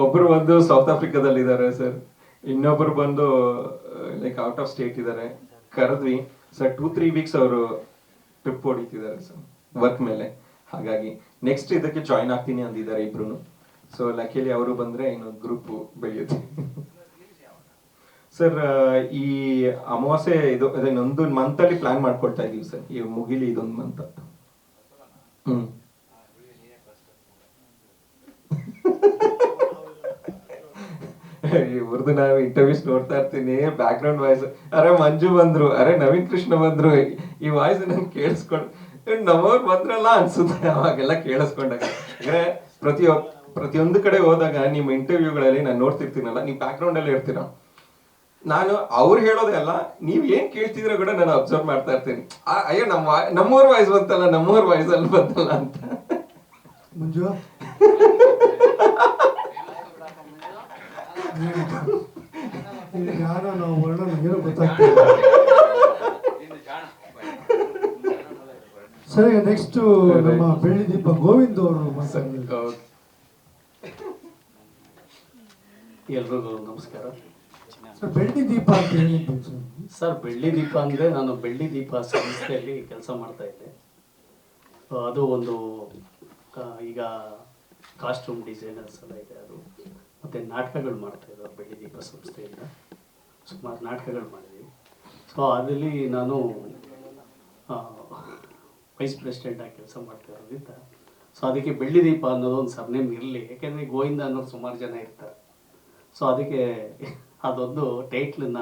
ಒಬ್ರು ಬಂದು ಸೌತ್ ಆಫ್ರಿಕಾದಲ್ಲಿ ಇದ್ದಾರೆ ಸರ್, ಇನ್ನೊಬ್ರು ಬಂದು ಲೈಕ್ ಔಟ್ ಆಫ್ ಸ್ಟೇಟ್ ಇದ್ದಾರೆ. ಕರೆದ್ವಿ ಸರ್, 2-3 ವೀಕ್ಸ್ ಅವರು ಟ್ರಿಪ್ ಹೊಡಿತಿದ್ದಾರೆ ಸರ್ ವರ್ಕ್ ಮೇಲೆ. ಹಾಗಾಗಿ ನೆಕ್ಸ್ಟ್ ಇದಕ್ಕೆ ಜಾಯಿನ್ ಆಗ್ತೀನಿ ಅಂದಿದ್ದಾರೆ ಇಬ್ರು. ಸೊ ಲಕಿಲಿ ಅವರು ಬಂದ್ರೆ ಇನ್ನೊಂದು ಗ್ರೂಪ್ ಬೆಳೆಯುತ್ತೆ ಸರ್. ಈ ಅಮಾವಾಸ್ಯೆ ಇದು ಇನ್ನೊಂದು ಮಂತ್ ಅಲ್ಲಿ ಪ್ಲಾನ್ ಮಾಡ್ಕೊಳ್ತಾ ಇದೀವಿ ಸರ್, ಈ ಮುಗಿಲಿ ಇದೊಂದು ಮಂತ್ ಅಂತ. ಇವ್ರದ್ದು ನಾವು ಇಂಟರ್ವ್ಯೂಸ್ ನೋಡ್ತಾ ಇರ್ತೀನಿ, ಬ್ಯಾಕ್ ಗ್ರೌಂಡ್ ವಾಯ್ಸ್, ಅರೆ ಮಂಜು ಬಂದ್ರು, ಅರೆ ನವೀನ್ ಕೃಷ್ಣ ಬಂದ್ರು, ಈ ವಾಯ್ಸ್ ನಂಗೆ ಕೇಳಿಸ್ಕೊಂಡು ನಮ್ಮವ್ರು ಬಂದ್ರಲ್ಲ ಅನ್ಸುತ್ತೆ ಅವಾಗೆಲ್ಲ ಕೇಳಿಸ್ಕೊಂಡಾಗ. ಅಂದ್ರೆ ಪ್ರತಿಯೊಂದು ಕಡೆ ಹೋದಾಗ ನಿಮ್ಮ ಇಂಟರ್ವ್ಯೂಗಳಲ್ಲಿ ನಾನು ನೋಡ್ತಿರ್ತೀನಲ್ಲ, ನೀವು ಬ್ಯಾಕ್ ಗ್ರೌಂಡ್ ಅಲ್ಲಿ ಇರ್ತೀರ. ನಾನು ಅವ್ರು ಹೇಳೋದೇ ಅಲ್ಲ, ನೀವ್ ಏನ್ ಕೇಳ್ತಿದ್ರೆ ಕೂಡ ನಾನು ಅಬ್ಸರ್ವ್ ಮಾಡ್ತಾ ಇರ್ತೀನಿ. ಅಯ್ಯೋ ನಮ್ಮವ್ರ ವಾಯ್ಸ್ ಬಂತಲ್ಲ, ನಮ್ಮವ್ರ ವಾಯ್ಸ್ ಅಲ್ಲಿ ಬಂತಲ್ಲ ಅಂತ. ಮಂಜು ಯಾರೋ ನಾವು ವರ್ಣ ಏನೋ ಗೊತ್ತಾಗ್ತದೆ. ಸರಿ, ನೆಕ್ಸ್ಟ್ ನಮ್ಮ ಬೆಳ್ಳಿ ದೀಪ ಗೋವಿಂದ್ ಅವರು ಮಾತಾಡ್ತಾರೆ. ಎಲ್ರಿಗೂ ನಮಸ್ಕಾರ ಸರ್, ಬೆಳ್ಳಿ ದೀಪ ಅಂತ ಹೇಳಿದ್ದು ಸರ್. ಬೆಳ್ಳಿ ದೀಪ ಅಂದರೆ ನಾನು ಬೆಳ್ಳಿ ದೀಪ ಸಂಸ್ಥೆಯಲ್ಲಿ ಕೆಲಸ ಮಾಡ್ತಾ ಇದ್ದೆ. ಅದು ಒಂದು ಈಗ ಕಾಸ್ಟ್ಯೂಮ್ ಡಿಸೈನರ್ಸ್ ಎಲ್ಲ ಇದೆ ಅದು, ಮತ್ತು ನಾಟಕಗಳು ಮಾಡ್ತಾಯಿದ್ದಾರೆ ಬೆಳ್ಳಿ ದೀಪ ಸಂಸ್ಥೆಯಿಂದ. ಸುಮಾರು ನಾಟಕಗಳು ಮಾಡಿದ್ದೀವಿ. ಸೊ ಅದರಲ್ಲಿ ನಾನು ವೈಸ್ ಪ್ರೆಸಿಡೆಂಟಾಗಿ ಕೆಲಸ ಮಾಡ್ತಾ ಇರೋದ್ರಿಂದ ಸೊ ಅದಕ್ಕೆ ಬೆಳ್ಳಿ ದೀಪ ಅನ್ನೋದು ಒಂದು ಸರ್ನೇಮ್ ಇರಲಿ, ಯಾಕೆಂದರೆ ಗೋವಿಂದ ಅನ್ನೋರು ಸುಮಾರು ಜನ ಇರ್ತಾರೆ. ಸೊ ಅದಕ್ಕೆ ಅದೊಂದು ಟೈಟ್ಲನ್ನ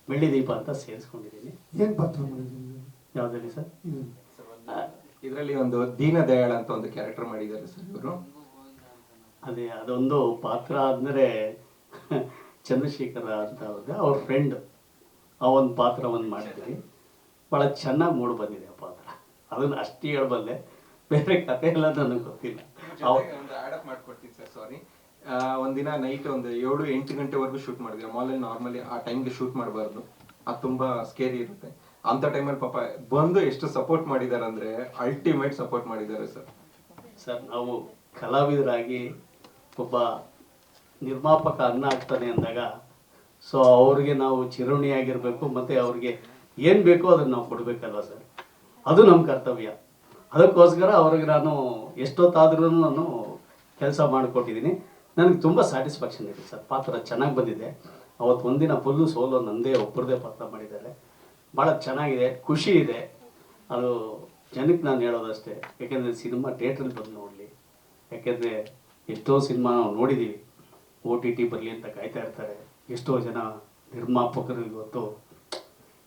ಬೆಳ್ಳಿ ದೀಪ ಅಂತ ಸೇರಿಸ್ಕೊಂಡಿದ್ದೀನಿ. ಏನ್ ಪಾತ್ರ ಮಾಡಿದ್ದೀನಿ? ಯಾವುದರಲ್ಲಿ ಸರ್? ಇದರಲ್ಲಿ ಒಂದು ದೀನ ದಯಾಳ ಅಂತ ಒಂದು ಕ್ಯಾರೆಕ್ಟರ್ ಮಾಡಿದ್ದಾರೆ ಸರ್ ಇವರು. ಅದೇ ಅದೊಂದು ಪಾತ್ರ ಅಂದರೆ ಚಂದ್ರಶೇಖರ ಅಂತ ಅವ್ರ ಫ್ರೆಂಡ್, ಆ ಒಂದು ಪಾತ್ರವನ್ನು ಮಾಡಿದ್ವಿ. ಭಾಳ ಚೆನ್ನಾಗಿ ಮೂಡಿ ಬಂದಿದೆ ಆ ಪಾತ್ರ, ಅದನ್ನು ಅಷ್ಟೇ ಹೇಳಬಲ್ಲೆ, ಬೇರೆ ಕತೆ ಎಲ್ಲ ನನಗೆ ಗೊತ್ತಿಲ್ಲ. ಮಾಡ್ಕೊಡ್ತೀನಿ ಸರ್, ಸಾರಿ. ಒಂದಿನ ನೈಟ್ ಒಂದು 7-8 ಗಂಟೆವರೆಗೂ ಶೂಟ್ ಮಾಡಿದ್ವಿ. ಮಾಲಲ್ಲಿ ನಾರ್ಮಲಿ ಆ ಟೈಮ್ಗೆ ಶೂಟ್ ಮಾಡಬಾರ್ದು, ಅದು ತುಂಬಾ ಸ್ಕೇರಿ ಇರುತ್ತೆ. ಅಂತ ಟೈಮಲ್ಲಿ ಪಾಪ ಬಂದು ಎಷ್ಟು ಸಪೋರ್ಟ್ ಮಾಡಿದ್ದಾರೆ ಅಂದ್ರೆ ಅಲ್ಟಿಮೇಟ್ ಸಪೋರ್ಟ್ ಮಾಡಿದ್ದಾರೆ ಸರ್. ಸರ್, ನಾವು ಕಲಾವಿದರಾಗಿ ಒಬ್ಬ ನಿರ್ಮಾಪಕ ಅನ್ನ ಆಗ್ತಾನೆ ಅಂದಾಗ ಸೊ ಅವ್ರಿಗೆ ನಾವು ಚಿರುಣಿಯಾಗಿರಬೇಕು, ಮತ್ತು ಅವ್ರಿಗೆ ಏನು ಬೇಕೋ ಅದನ್ನು ನಾವು ಕೊಡಬೇಕಲ್ವ ಸರ್, ಅದು ನಮ್ಮ ಕರ್ತವ್ಯ. ಅದಕ್ಕೋಸ್ಕರ ಅವ್ರಿಗೆ ನಾನು ಎಷ್ಟೊತ್ತಾದ್ರೂ ನಾನು ಕೆಲಸ ಮಾಡಿಕೊಟ್ಟಿದ್ದೀನಿ. ನನಗೆ ತುಂಬ ಸ್ಯಾಟಿಸ್ಫ್ಯಾಕ್ಷನ್ ಇದೆ ಸರ್. ಪಾತ್ರ ಚೆನ್ನಾಗಿ ಬಂದಿದೆ. ಅವತ್ತು ಒಂದಿನ ಫುಲ್ಲು ಸೋಲೋ ನಂದೇ ಒಬ್ಬರದೇ ಪಾತ್ರ ಮಾಡಿದ್ದಾರೆ. ಭಾಳ ಚೆನ್ನಾಗಿದೆ, ಖುಷಿ ಇದೆ. ಅದು ಜನಕ್ಕೆ ನಾನು ಹೇಳೋದಷ್ಟೇ, ಯಾಕೆಂದರೆ ಸಿನಿಮಾ ಥಿಯೇಟ್ರಲ್ಲಿ ಬಂದು ನೋಡಲಿ. ಯಾಕೆಂದರೆ ಎಷ್ಟೋ ಸಿನಿಮಾ ನಾವು ನೋಡಿದ್ದೀವಿ, OTT ಬರಲಿ ಅಂತ ಕಾಯ್ತಾ ಇರ್ತಾರೆ. ಎಷ್ಟೋ ಜನ ನಿರ್ಮಾಪಕರು ಇವತ್ತು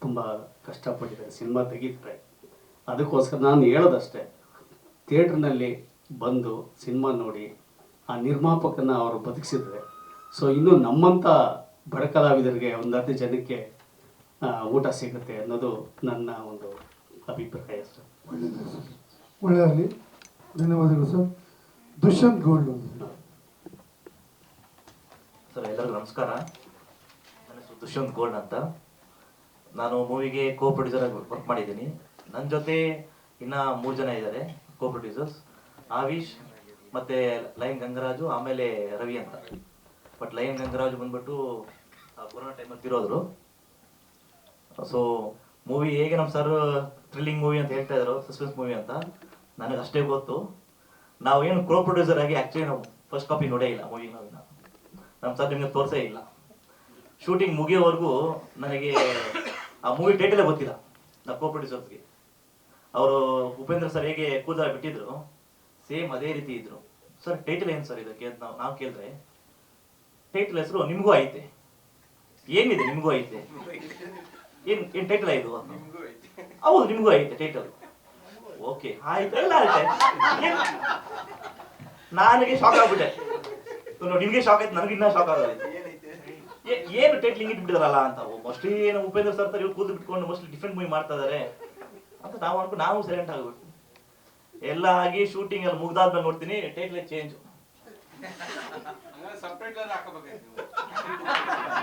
ತುಂಬ ಕಷ್ಟಪಟ್ಟಿದ್ದಾರೆ, ಸಿನಿಮಾ ತೆಗಿತಾರೆ. ಅದಕ್ಕೋಸ್ಕರ ನಾನು ಹೇಳೋದಷ್ಟೇ, ಥಿಯೇಟ್ರ್ನಲ್ಲಿ ಬಂದು ಸಿನಿಮಾ ನೋಡಿ ಆ ನಿರ್ಮಾಪಕನ ಅವರು ಬದುಕಿಸಿದ್ರೆ ಸೊ ಇನ್ನೂ ನಮ್ಮಂಥ ಬಡ ಕಲಾವಿದರಿಗೆ ಒಂದು 10 ಜನಕ್ಕೆ ಊಟ ಸಿಗುತ್ತೆ ಅನ್ನೋದು ನನ್ನ ಒಂದು ಅಭಿಪ್ರಾಯ ಸರ್. ಒಳ್ಳೆಯದಾಗಲಿ, ಧನ್ಯವಾದಗಳು ಸರ್. ದುಷ್ಯಂತ್ ಗೋಲ್ಡ್ ಸರ್, ಎಲ್ಲರಿಗೂ ನಮಸ್ಕಾರ. ನನ್ನ ಹೆಸರು ದುಷ್ಯಂತ್ ಗೋಲ್ಡ್ ಅಂತ. ನಾನು ಮೂವಿಗೆ ಕೋ ಪ್ರೊಡ್ಯೂಸರ್ ಆಗಿ ವರ್ಕ್ ಮಾಡಿದ್ದೀನಿ. ನನ್ನ ಜೊತೆ ಇನ್ನು 3 ಜನ ಇದ್ದಾರೆ ಕೋ ಪ್ರೊಡ್ಯೂಸರ್ಸ್, ಆವಿಶ್ ಮತ್ತು ಲೈನ್ ಗಂಗರಾಜು, ಆಮೇಲೆ ರವಿ ಅಂತ. ಬಟ್ ಲೈನ್ ಗಂಗರಾಜು ಬಂದ್ಬಿಟ್ಟು ಕೊರೋನಾ ಟೈಮಲ್ಲಿ ತಿರೋದ್ರು. ಸೊ ಮೂವಿ ಹೇಗೆ ನಮ್ಮ ಸರ್ ಥ್ರಿಲ್ಲಿಂಗ್ ಮೂವಿ ಅಂತ ಹೇಳ್ತಾ ಇದ್ರು, ಸಸ್ಪೆನ್ಸ್ ಮೂವಿ ಅಂತ, ನನಗೆ ಅಷ್ಟೇ ಗೊತ್ತು. ನಾವು ಏನು ಕೋ ಪ್ರೊಡ್ಯೂಸರ್ ಆಗಿ ಆ್ಯಕ್ಚುಲಿ ನಾವು ಫಸ್ಟ್ ಕಾಪಿ ನೋಡೇ ಇಲ್ಲ ಮೂವಿ. ನಮ್ಮ ಸರ್ ನಿಮಗೆ ತೋರಿಸೇ ಇಲ್ಲ. ಶೂಟಿಂಗ್ ಮುಗಿಯೋವರೆಗೂ ನನಗೆ ಆ ಮೂವಿ ಟೈಟಲೇ ಗೊತ್ತಿಲ್ಲ. ನಾವು ಕೋ ಪ್ರೊಡ್ಯೂಸರ್ಸ್ಗೆ ಅವರು ಉಪೇಂದ್ರ ಸರ್ ಹೇಗೆ ಕೂದಲ ಬಿಟ್ಟಿದ್ರು ಸೇಮ್ ಅದೇ ರೀತಿ ಇದ್ರು. ಸರ್ ಟೈಟಲ್ ಏನು ಸರ್ ಇದಕ್ಕೆ ನಾವು ಕೇಳಿದ್ರೆ, ಟೈಟಲ್ ಹೆಸರು ನಿಮಗೂ ಐತೆ. ಏನಿದೆ ನಿಮಗೂ ಐತೆ? ಏನ್ ಟೈಟಲ್ ಆಯ್ತು? ಹೌದು, ನಿಮಗೂ ಐತೆ ಟೈಟಲ್. ಓಕೆ ಆಯ್ತು, ಎಲ್ಲ ಐತೆ. ನನಗೆ ಶಾಕ್ ಆಗ್ಬಿಟ್ಟೆ. ನಿಮ್ಗೆ ಶಾಕ್ ಆಯ್ತು, ನನಗಿನ್ನ ಶಾಕ್ ಆಗೋದು. ಏನು ಟೈಟ್ಲ್ ಹಿಂಗೆ ಬಿಟ್ಟಿದಾರಲ್ಲ ಅಂತ ಮೋಸ್ಟ್ಲಿ ಏನು ಉಪೇಂದ್ರ ಸರ್ ತರ ಇವ್ರು ಕೂದಲು ಬಿಟ್ಕೊಂಡು ಮೋಸ್ಟ್ಲಿ ಡಿಫ್ರೆಂಟ್ ಮೂವಿ ಮಾಡ್ತಾ ಇದಾರೆ ಅಂತ ನಾವು ಅನ್ಕೊಂಡು ನಾವು ಸೈಲೆಂಟ್ ಆಗ್ಬಿಟ್ಟು ಎಲ್ಲ ಆಗಿ ಶೂಟಿಂಗ್ ಎಲ್ಲ ಮುಗ್ದಾದ್ಮೇಲೆ ನೋಡ್ತೀನಿ ಟೈಟ್ಲ್ ಚೇಂಜ್.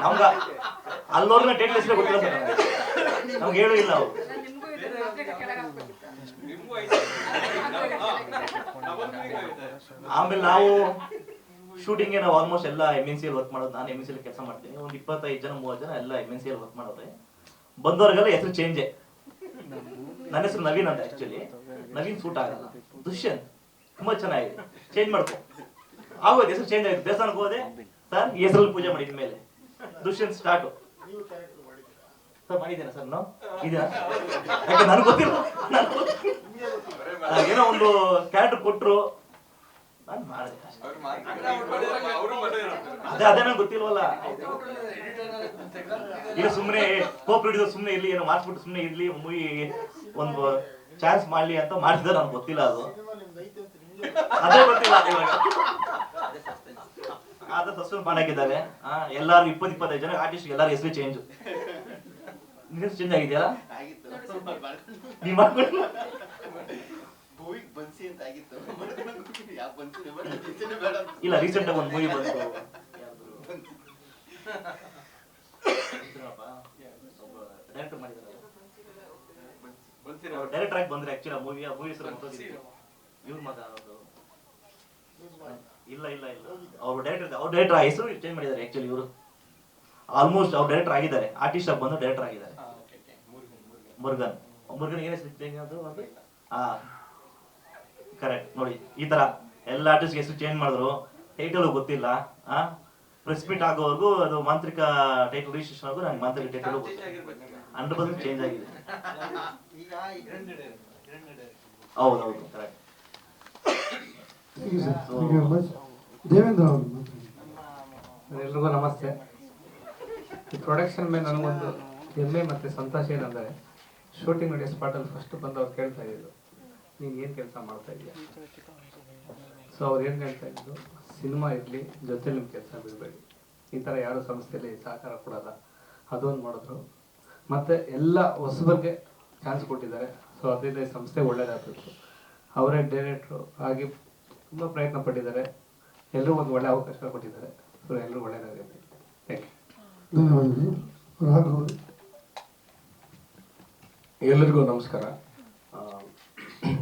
ನಮ್ಗ ಅಲ್ಲೋರ್ನ ಟೈಟ್ಲ್ ಹೆಸರೇ ಗೊತ್ತಿಲ್ಲ ಸರ್ ನಮ್ಗೆ ಹೇಳೂ ಇಲ್ಲ ಅವ್ರು. ಆಮೇಲೆ ನಾವು ಶೂಟಿಂಗ್ಗೆ ನಾವು ಆಲ್ಮೋಸ್ಟ್ ಎಲ್ಲ MNC ಅಲ್ಲಿ ವರ್ಕ್ ಮಾಡೋದು. ನಾನು MNC ಅಲ್ಲಿ ಕೆಲಸ ಮಾಡ್ತೀನಿ. ಒಂದು 25 ಜನ 30 ಜನ ಎಲ್ಲ MNC ಅಲ್ಲಿ ವರ್ಕ್ ಮಾಡೋರೆ. ಬಂದವ್ರಿಗೆಲ್ಲ ಹೆಸರು ಚೇಂಜೆ. ನನ್ನ ಹೆಸರು ನವೀನ್ ಅಂತ ಆಕ್ಚುಲಿ. ನವೀನ್ ಸೂಟ್ ಆಗಲ್ಲ. ದುಷ್ಯಂತ್ ತುಂಬಾ ಚೆನ್ನಾಗಿದೆ, ಚೇಂಜ್ ಮಾಡ್ಕೊ. ಆಗೋದು ಹೆಸರು ಚೇಂಜ್ ಆಯ್ತು. ದೇವಸ್ಥಾನಕ್ಕೆ ಹೋದೆ ಸರ್ ಈ ಹೆಸರಲ್ಲಿ ಪೂಜೆ ಮಾಡಿದ ಮೇಲೆ ದುಷ್ಯಂತ್ ಸ್ಟಾರ್ಟು ಸರ್ ಮಾಡಿದ್ದೇನೆ ಸರ್ ನಾವು ಇದೆಯಾ ಯಾಕೆ ನನಗೆ ಗೊತ್ತಿಲ್ಲ. ಏನೋ ಒಂದು ಕ್ಯಾರೆಕ್ಟರ್ ಕೊಟ್ರು ನಾನು ಮಾಡಿದೆ ಅದೇ ನಂಗೆ ಗೊತ್ತಿಲ್ವಲ್ಲ. ಈಗ ಸುಮ್ಮನೆ ಕೋಪರೇಟಿವ್ ಸುಮ್ಮನೆ ಇರ್ಲಿ ಏನೋ ಮಾಡಿಸ್ಬಿಟ್ಟು ಸುಮ್ಮನೆ ಇರ್ಲಿ ಮೂವಿ ಒಂದು ಚಾನ್ಸ್ ಮಾಡ್ಲಿ ಅಂತ ಮಾಡಿದ್ರೆ ನನಗೆ ಗೊತ್ತಿಲ್ಲ. ಅದು ಅದೇ ಗೊತ್ತಿಲ್ಲ ಇವಾಗ ಅದ ಸಸ್ಪೆನ್ಸ್ ಮಾಡಾಕಿದ್ದಾರೆ. ಎಲ್ಲಾರು 20-25 ಜನ ಆರ್ಟಿಸ್ಟ್ ಎಲ್ಲಾರು ಹೆಸರು ಚೇಂಜ್. ನಿನ್ನ ಚೇಂಜ್ ಆಗಿದೆಯಲ್ಲ ನೀ ಮಾಡ್ಕೊಂಡು ಇಲ್ಲ ರೀಸೆಂಟ್ ಆಗಿ ಒಂದು ಮೂವಿ ಬಂತು ಡೈರೆಕ್ಟರ್ ಮಾಡಿದ್ದಾರೆ. ಡೈರೆಕ್ಟರ್ ಆಗಿ ಬಂದ್ರೆ ಆಕ್ಚುಲಿ ಆ ಮೂವಿ ಹೆಸರು ಇವ್ರು ಮಾತಾಡೋದು ಇಲ್ಲ ಇಲ್ಲ ಇಲ್ಲ ಅವ್ರು ಡೈರೆಕ್ಟರ್ ಹೆಸರು ಚೇಂಜ್ ಮಾಡಿದ್ದಾರೆ. ಆಕ್ಚುಲಿ ಇವರು ಆಲ್ಮೋಸ್ಟ್ ಅವ್ರು ಡೈರೆಕ್ಟರ್ ಆಗಿದ್ದಾರೆ. ಆರ್ಟಿಸ್ಟ್ ಆಗಿ ಬಂದು ಡೈರೆಕ್ಟರ್ ಆಗಿದ್ದಾರೆ. ಮುರುಗನ್ ಏನ್ ಹೆಸರು ಚೇಂಜ್ ಅದು ಕರೆಕ್ಟ್ ನೋಡಿ. ಈ ತರ ಎಲ್ಲ ಆರ್ಟಿಸ್ಟ್ ಹೆಸರು ಚೇಂಜ್ ಮಾಡಿದ್ರು. ಟೈಟಲ್ ಗೊತ್ತಿಲ್ಲ. ಪ್ರೆಸ್ ಮೀಟ್ ಆಗೋವರೆಗೂ ಅದು ಮಾಂತ್ರಿಕ ಟೈಟಲ್ ರಿಜಿಸ್ಟ್ರೇಷನ್ ಆಗೋ ನಂಗೆ ಮಾಂತ್ರಿಕ ಟೈಟಲ್ 100% ಚೇಂಜ್ ಆಗಿದೆ. ಹೌದೌದು ಕರೆಕ್ಟ್. ದೇವೇಂದ್ರ ಅವರು ಎಲ್ರಿಗೂ ನಮಸ್ತೆ. ಈ ಪ್ರೊಡಕ್ಷನ್ ಮೇಲೆ ನನಗೊಂದು ಹೆಮ್ಮೆ ಮತ್ತು ಸಂತೋಷ ಏನಂದರೆ ಶೂಟಿಂಗ್ ನಡೆಯೋ ಸ್ಪಾಟಲ್ಲಿ ಫಸ್ಟ್ ಬಂದು ಅವ್ರು ಕೇಳ್ತಾ ಇದ್ದರು ನೀನು ಏನು ಕೆಲಸ ಮಾಡ್ತಾ ಇದೀಯ. ಸೊ ಅವ್ರು ಏನು ಹೇಳ್ತಾ ಇದ್ದು ಸಿನಿಮಾ ಇರಲಿ ಜೊತೆ ನಿಮ್ಮ ಕೆಲಸ ಬಿಡಬೇಡಿ, ಈ ಥರ ಯಾರು ಸಂಸ್ಥೆಯಲ್ಲಿ ಸಹಕಾರ ಕೊಡಲ್ಲ ಅದೊಂದು ಮಾಡಿದ್ರು. ಮತ್ತು ಎಲ್ಲ ಹೊಸಬರಿಗೆ ಚಾನ್ಸ್ ಕೊಟ್ಟಿದ್ದಾರೆ. ಸೊ ಅದರಿಂದ ಈ ಸಂಸ್ಥೆ ಒಳ್ಳೇದಾಗಬೇಕು. ಅವರೇ ಡೈರೆಕ್ಟ್ರು ಆಗಿ ತುಂಬ ಪ್ರಯತ್ನ ಪಟ್ಟಿದ್ದಾರೆ. ಎಲ್ಲರೂ ಒಂದು ಒಳ್ಳೆ ಅವಕಾಶ ಕೊಟ್ಟಿದ್ದಾರೆ. ಸೊ ಎಲ್ಲರೂ ಒಳ್ಳೆಯದಾಗಬೇಕು. Thank you. ಧನ್ಯವಾದಗಳು. ರಾಘವ್ ಎಲ್ಲರಿಗೂ ನಮಸ್ಕಾರ.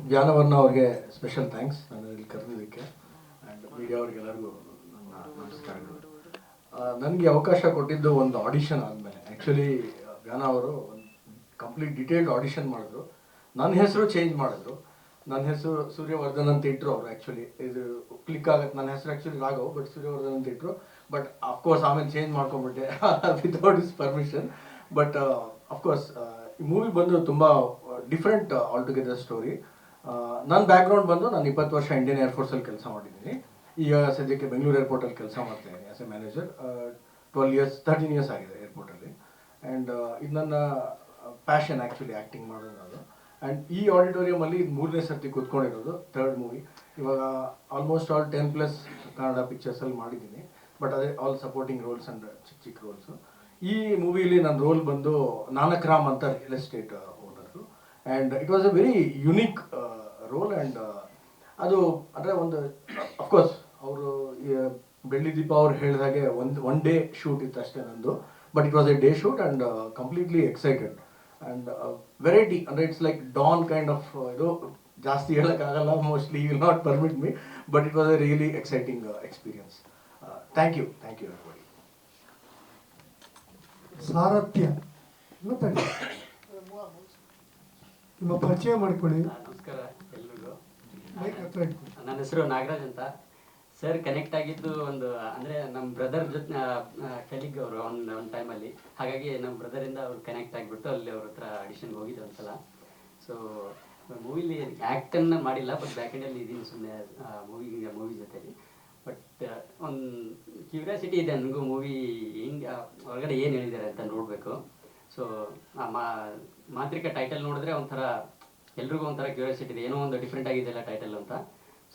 ಜ್ಞಾನವರ್ಣ ಅವ್ರಿಗೆ ಸ್ಪೆಷಲ್ ಥ್ಯಾಂಕ್ಸ್ ನಾನು ಇಲ್ಲಿ ಕರೆದಿದ್ದಕ್ಕೆ. ಆ್ಯಂಡ್ ಮೀಡಿಯಾ ಅವ್ರಿಗೆಲ್ಲರಿಗೂ ನನ್ನ ನಮಸ್ಕಾರಗಳು. ನನಗೆ ಅವಕಾಶ ಕೊಟ್ಟಿದ್ದು ಒಂದು ಆಡಿಷನ್ ಆದಮೇಲೆ. ಆ್ಯಕ್ಚುಲಿ ಜ್ಞಾನ ಅವರು ಒಂದು ಕಂಪ್ಲೀಟ್ ಡಿಟೇಲ್ಡ್ ಆಡಿಷನ್ ಮಾಡಿದ್ರು. ನನ್ನ ಹೆಸರು ಚೇಂಜ್ ಮಾಡಿದ್ರು. ನನ್ನ ಹೆಸರು ಸೂರ್ಯವರ್ಧನ್ ಅಂತ ಇಟ್ಟರು ಅವರು. ಆ್ಯಕ್ಚುಲಿ ಇದು ಕ್ಲಿಕ್ ಆಗುತ್ತೆ. ನನ್ನ ಹೆಸರು ಆ್ಯಕ್ಚುಲಿ ರಾಘವ್ ಬಟ್ ಸೂರ್ಯವರ್ಧನ್ ಅಂತ ಇಟ್ಟರು. ಬಟ್ ಅಫ್ಕೋರ್ಸ್ ಆಮೇಲೆ ಚೇಂಜ್ ಮಾಡ್ಕೊಂಡ್ಬಿಟ್ಟೆ without his permission. But of course ಈ ಮೂವಿ ಬಂದು ತುಂಬ ಡಿಫ್ರೆಂಟ್ ಆಲ್ಟುಗೆದರ್ ಸ್ಟೋರಿ. ನನ್ನ ಬ್ಯಾಕ್ಗ್ರೌಂಡ್ ಬಂದು ನಾನು 20 ವರ್ಷ ಇಂಡಿಯನ್ ಏರ್ಫೋರ್ಸಲ್ಲಿ ಕೆಲಸ ಮಾಡಿದ್ದೀನಿ. ಈಗ ಸದ್ಯಕ್ಕೆ ಬೆಂಗಳೂರು ಏರ್ಪೋರ್ಟಲ್ಲಿ ಕೆಲಸ ಮಾಡ್ತಾಯಿದ್ದೀನಿ ಆಸ್ ಎ ಮ್ಯಾನೇಜರ್. 13 ಇಯರ್ಸ್ ಆಗಿದೆ ಏರ್ಪೋರ್ಟಲ್ಲಿ. ಆ್ಯಂಡ್ ಇದು ನನ್ನ ಪ್ಯಾಷನ್ ಆ್ಯಕ್ಚುಲಿ ಆ್ಯಕ್ಟಿಂಗ್ ಮಾಡೋದು ಅದು. ಆ್ಯಂಡ್ ಈ ಆಡಿಟೋರಿಯಮಲ್ಲಿ ಇದು 3ನೇ ಸರ್ತಿ ಕೂತ್ಕೊಂಡಿರೋದು, 3rd ಮೂವಿ. ಇವಾಗ ಆಲ್ಮೋಸ್ಟ್ ಆಲ್ 10+ ಕನ್ನಡ ಪಿಕ್ಚರ್ಸಲ್ಲಿ ಮಾಡಿದ್ದೀನಿ. ಬಟ್ ಅದೇ ಆಲ್ ಸಪೋರ್ಟಿಂಗ್ ರೋಲ್ಸ್ ಆ್ಯಂಡ್ ಚಿಕ್ಕ ಚಿಕ್ಕ ರೋಲ್ಸು. ಈ ಮೂವಿಲಿ ನನ್ನ ರೋಲ್ ಬಂದು ನಾನಕ್ ರಾಮ್ ಅಂತ real estate owner. And it was a very unique role. And ಅದು ಅಂದರೆ ಒಂದು ಅಫ್ಕೋರ್ಸ್ ಅವರು ಬೆಳ್ಳಿ ದೀಪ ಅವ್ರು ಹೇಳಿದಾಗೆ ಒನ್ ಡೇ ಶೂಟ್ ಇತ್ತು ಅಷ್ಟೇ ನಂದು. But it was a day shoot and completely excited. And variety ಅಂದರೆ it's like don kind of ಇದು. ಜಾಸ್ತಿ ಹೇಳೋಕ್ಕಾಗಲ್ಲ, mostly you will not permit me. But it was a really exciting experience. Thank you everybody. Saarathya ಮಾತಾಡಿ, ನಿಮ್ಮ ಪರಿಚಯ ಮಾಡಿಕೊಳ್ಳಿ. ನಮಸ್ಕಾರ ಎಲ್ರಿಗೂ. ಮೈಕ್ ಹತ್ರ ಇಟ್ಕೊಳ್ಳಿ. ನನ್ನ ಹೆಸರು ನಾಗರಾಜ್ ಅಂತ. ಸರ್ ಕನೆಕ್ಟ್ ಆಗಿದ್ದು ಒಂದು ಅಂದರೆ ನಮ್ಮ ಬ್ರದರ್ ಜೊತೆ ಕಲಿಗ್ ಅವರು ಒಂದು ಟೈಮಲ್ಲಿ. ಹಾಗಾಗಿ ನಮ್ಮ ಬ್ರದರಿಂದ ಅವ್ರು ಕನೆಕ್ಟ್ ಆಗಿಬಿಟ್ಟು ಅಲ್ಲಿ ಅವ್ರ ಹತ್ರ ಆಡಿಷನ್ಗೆ ಹೋಗಿದ್ದು ಒಂದ್ಸಲ. ಸೊ ಮೂವಿಲಿ ಆ್ಯಕ್ಟನ್ನು ಮಾಡಿಲ್ಲ, ಬಟ್ ಬ್ಯಾಕೆಂಡಲ್ಲಿ ಇದ್ದೀನಿ ಸುಮ್ಮನೆ ಮೂವಿ ಜೊತೆಲಿ. ಬಟ್ ಒಂದು ಕ್ಯೂರಿಯಾಸಿಟಿ ಇದೆ ನನಗೂ ಮೂವಿ ಹೆಂಗೆ ಹೊರಗಡೆ ಏನು ಹೇಳಿದ್ದಾರೆ ಅಂತ ನೋಡಬೇಕು. ಸೊ ಮಾಂತ್ರಿಕ ಟೈಟಲ್ ನೋಡಿದ್ರೆ ಒಂಥರ ಎಲ್ರಿಗೂ ಒಂಥರ ಕ್ಯೂರಿಯಾಸಿಟಿ ಇದೆ, ಏನೋ ಒಂದು ಡಿಫ್ರೆಂಟ್ ಆಗಿದೆಯಲ್ಲ ಟೈಟಲ್ ಅಂತ.